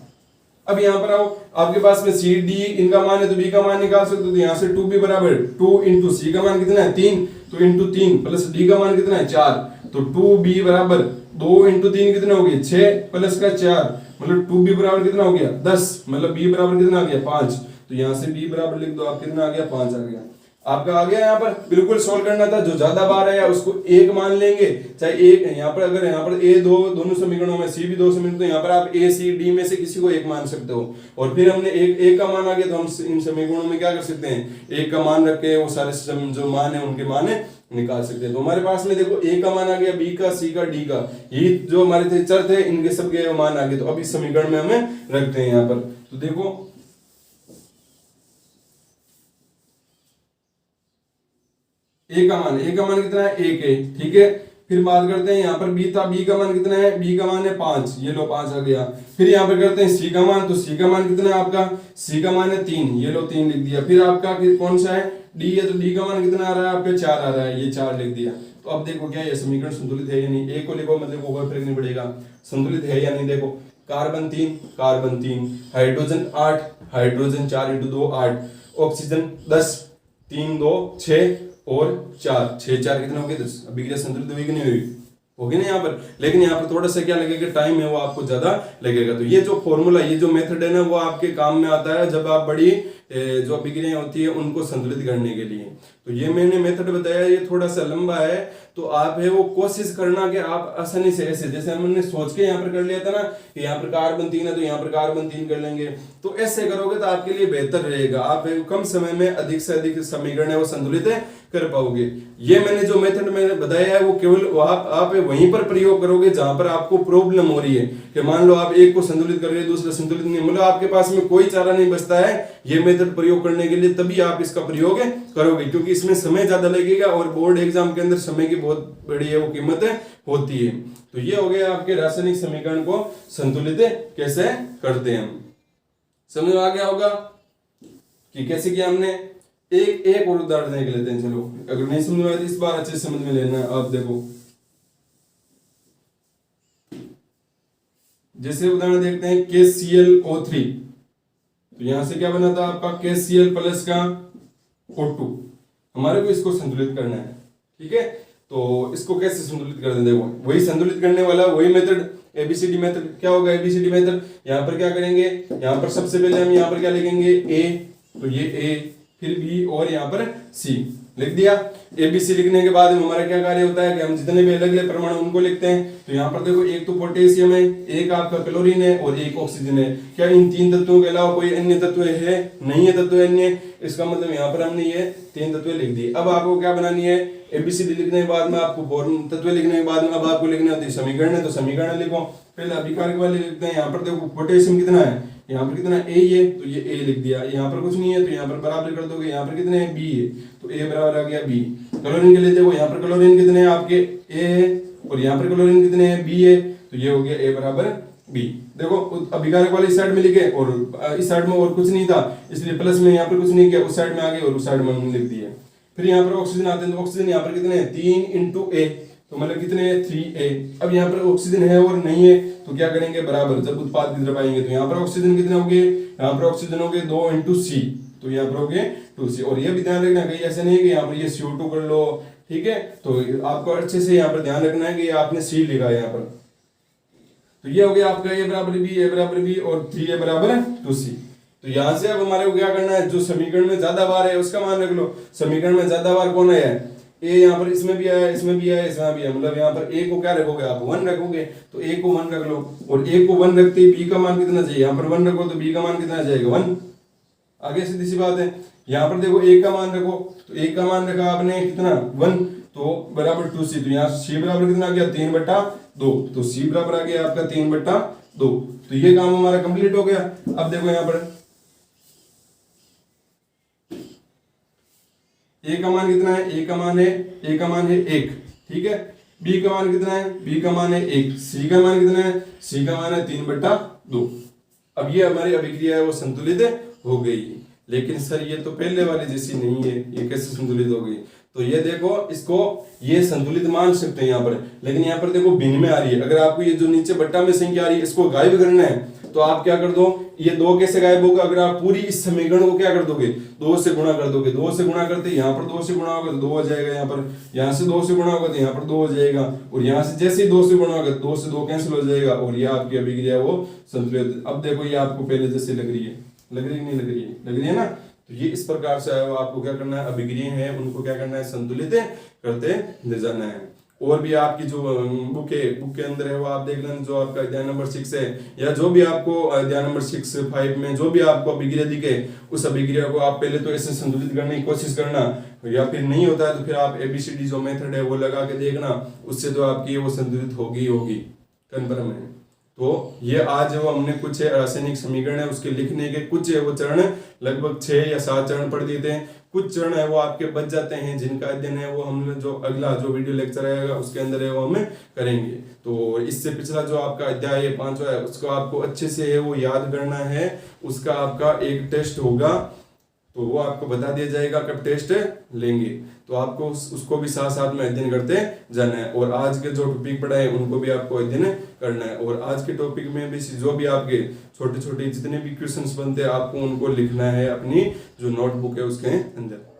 अब यहाँ पर आओ, आपके पास में सी डी इनका मान है तो बी का मान निकाल सकते हो, तो यहाँ से 2b बराबर 2 इंटू सी का मान कितना है 3, तो इंटू 3 प्लस डी का मान कितना है 4, तो 2b बराबर 2 इंटू 3 कितने हो गए 6 प्लस का 4, मतलब 2b बराबर कितना हो गया 10, मतलब b बराबर कितना आ गया 5, तो यहाँ से b बराबर लिख दो, आप कितना आ गया 5 आ गया। आपका आ गया, यहाँ पर बिल्कुल सोल्व करना था, जो ज्यादा बार है उसको एक मान लेंगे, चाहे एक यहाँ पर अगर यहाँ पर ए दोनों समीकरणों में सी भी 2 समीकरण, तो यहाँ पर आप ए सी डी में से किसी को एक मान सकते हो। और फिर हमने एक का मान आ गया तो हम इन समीकरणों में क्या कर सकते हैं, एक का मान रख के वो सारे जो मान है उनके मान निकाल सकते हैं। तो हमारे पास में देखो ए का मान आ गया, बी का, सी का, डी का, ये जो हमारे थे चर थे इनके सबके मान आ गए। तो अब इस समीकरण में हमें रखते हैं यहाँ पर, तो देखो ए का मान कितना है 1 है, ठीक है। फिर बात करते हैं यहाँ पर बी था, बी का मान कितना है, बी का मान है 5, ये लो 5 आ गया। फिर यहाँ पर करते हैं सी का मान, तो सी का मान कितना है आपका, सी का मान है 3, ये लो 3 लिख दिया। फिर आपका कौन सा है डी है, तो डी का मान कितना आ रहा है आपका 4 आ रहा है, ये 4 लिख दिया। तो अब देखो क्या ये समीकरण संतुलित है या नहीं, ए को लिखो मतलब कोई फर्क नहीं पड़ेगा, संतुलित है या नहीं। देखो carbon 3, hydrogen 8, hydrogen 4 into 2 8, oxygen 10, 3 2 6 और 4 6 4 कितना हो गया 10। अभी क्या संतुलित हुई कि नहीं हुई, होगी ना यहाँ पर, लेकिन यहाँ पर थोड़ा सा क्या लगेगा, टाइम है वो आपको ज्यादा लगेगा। तो ये जो फॉर्मूला, ये जो मेथड है ना, वो आपके काम में आता है जब आप बड़ी जो अभिक्रियाएं होती है उनको संतुलित करने के लिए। तो ये मैंने मेथड बताया, ये थोड़ा सा लंबा है, तो आप है वो कोशिश करना कि आप आसानी से ऐसे, जैसे हमने सोच के यहाँ पर कर लिया था ना कि यहाँ पर कार्बन 3 है तो यहाँ पर कार्बन 3 कर लेंगे, तो ऐसे करोगे तो आपके लिए बेहतर रहेगा। आप कम समय में अधिक से अधिक समीकरण है वो संतुलित कर पाओगे। ये मैंने जो मेथड मैंने बताया है वो केवल आप वहीं पर प्रयोग करोगे जहां पर आपको प्रॉब्लम हो रही है, कि मान लो आप एक को संतुलित कर रहे हैं दूसरा संतुलित नहीं, मतलब आपके पास में कोई चारा नहीं बचता है ये मेथड प्रयोग करने के लिए, तभी आप इसका प्रयोग करोगे, क्योंकि इसमें समय ज्यादा लगेगा और बोर्ड एग्जाम के अंदर समय की बहुत बड़ी है वो कीमत होती है। तो ये हो गया आपके रासायनिक समीकरण को संतुलित कैसे करते हैं। समझ में आ गया होगा कि कैसे किया हमने। एक और उदाहरण देख लेते हैं, चलो अगर नहीं समझ में आया तो इस बार अच्छे से समझ में लेना। आप देखो, जैसे उदाहरण देखते हैं KClO3, तो यहां से क्या बना था आपका KCl प्लस का O2, हमारे को इसको संतुलित करना है, ठीक है। तो इसको कैसे संतुलित कर दें, देखो वही संतुलित करने वाला वही मेथड ABCD मेथड। क्या होगा ABCD मेथड, यहाँ पर क्या करेंगे, यहाँ पर सबसे पहले हम यहाँ पर क्या लिखेंगे A, तो ये A, फिर B और यहाँ पर C लिख दिया। ABC लिखने के बाद हमारा क्या कार्य होता है कि हम जितने भी अलग अलग परमाणु उनको लिखते हैं। तो यहाँ पर देखो एक तो पोटेशियम है, एक आपका क्लोरीन है और एक ऑक्सीजन है। क्या इन 3 तत्वों के अलावा कोई अन्य तत्व है? नहीं है तत्व अन्य, इसका मतलब यहाँ पर हमने ये 3 तत्व लिख दिए। अब आपको क्या बनानी है, ABCD लिखने के बाद में आपको तत्व लिखने के बाद में अब आपको लिखना होती है समीकरण है, तो समीकरण लिखो। पहले अभिकारक वाले लिखते हैं। यहाँ पर देखो पोटेशियम कितना है, यहाँ पर कितना A है, तो ये A लिख दिया। यहाँ पर कुछ नहीं है तो यहाँ पर बराबर कर दोगे। यहाँ पर कितने है B है, तो A बराबर आ गया B। क्लोरीन के लिए देखो, यहाँ पर क्लोरीन कितने हैं आपके A है और यहाँ पर क्लोरीन कितने हैं B है, तो ये हो गया A बराबर B। देखो अभिकारक वाले इस साइड में लिखे और इस साइड में और कुछ नहीं था, इसलिए प्लस में यहाँ पर कुछ नहीं किया, उस साइड में आ गए और उस साइड में हमने लिख दिया। फिर यहाँ पर ऑक्सीजन आते हैं, तो ऑक्सीजन यहाँ पर कितने हैं 3 × A, तो मतलब कितने हैं 3A। अब यहाँ पर ऑक्सीजन है और नहीं है तो क्या करेंगे, बराबर जब उत्पाद की तरफ आएंगे तो यहाँ पर ऑक्सीजन कितने होंगे, यहाँ पर ऑक्सीजन होंगे 2 × C, तो यहाँ पर होंगे 2C। और ये भी ध्यान रखना कहीं ऐसे नहीं है कि यहाँ पर ये CO2 कर लो, ठीक है। तो आपको अच्छे से यहाँ पर ध्यान रखना है कि आपने C लिखा है यहाँ पर। तो ये हो गया आपका A बराबर B और 3A बराबर 2C। तो यहाँ से अब हमारे को क्या करना है, जो समीकरण में ज्यादा बार है उसका मान रख लो। समीकरण में ज्यादा बार कौन है, A यहाँ पर इसमें भी आया, इसमें भी आया, इसमें भी है, मतलब यहाँ पर A को क्या रखोगे आप 1 रखोगे, तो A को 1 रख लो। और A को 1 रखते ही B का मान कितना चाहिए, यहाँ पर 1 रखो तो B का मान कितना जाएगा 1। आगे सीधी सी बात है। यहाँ पर देखो A का मान रखो, तो A का मान रखा आपने कितना 1, तो बराबर 2C। तो यहाँ C बराबर कितना आ गया 3/2, तो C बराबर आ गया आपका 3/2। तो ये काम हमारा कंप्लीट हो गया। अब देखो यहाँ पर A का मान कितना है, A का मान है 1, ठीक है। B का मान कितना है, B का मान है 1। C का मान कितना है, C का मान है 3/2। अब ये हमारी अभिक्रिया है वो संतुलित हो गई। लेकिन सर ये तो पहले वाली जैसी नहीं है, ये कैसे संतुलित हो गई, तो ये देखो इसको ये संतुलित मान सकते हैं यहाँ पर, लेकिन यहाँ पर देखो भिन्न में आ रही है। अगर आपको ये जो नीचे बट्टा में संख्या आ रही है इसको गायब करना है तो आप क्या कर दो, ये 2 कैसे गायब होगा, अगर आप पूरी इस समीकरण को क्या कर दोगे 2 से गुणा कर दोगे। 2 से गुणा करते यहाँ पर 2 से गुणा होगा तो 2 हो जाएगा, यहाँ से 2 से गुणा होगा तो यहाँ पर 2 हो जाएगा, और यहाँ से जैसे ही 2 से गुणा होगा 2 से 2 कैंसिल हो जाएगा और ये आपकी अभिक्रिया वो संतुलित। अब देखो ये आपको पहले जैसे लग रही है, लग रही है ना। तो ये इस प्रकार से आपको क्या करना है, अभिक्रिया है उनको क्या करना है, संतुलित करते ले जाना है। और भी आपकी जो बुक के अंदर है वो आप देख लेना, जो आपका अध्याय नंबर 6 है, या जो भी आपको अध्याय नंबर 6, 5 में जो भी आपको अभिक्रिया दिखे उस अभिक्रिया को आप पहले तो ऐसे संतुलित करने की कोशिश करना, या फिर नहीं होता है तो फिर आप ABCD जो मेथड है वो लगा के देखना, उससे तो आपकी वो संतुलित होगी कन्फर्म है। तो ये आज वो हमने कुछ रासायनिक समीकरण है उसके लिखने के कुछ है वो चरण लगभग 6 या 7 चरण पढ़ दिए थे। कुछ चरण है वो आपके बच जाते हैं जिनका अध्ययन है वो हम जो अगला जो वीडियो लेक्चर आएगा उसके अंदर है वो हम करेंगे। तो इससे पिछला जो आपका अध्याय है 5वां है उसको आपको अच्छे से है वो याद करना है। उसका आपका एक टेस्ट होगा तो वो आपको बता दिया जाएगा कब टेस्ट लेंगे, तो आपको उसको भी साथ साथ में अध्ययन करते जाना है। और आज के जो टॉपिक पढ़ाए उनको भी आपको अध्ययन करना है। और आज के टॉपिक में भी जो भी आपके छोटे छोटे जितने भी क्वेश्चंस बनते हैं आपको उनको लिखना है अपनी जो नोटबुक है उसके अंदर।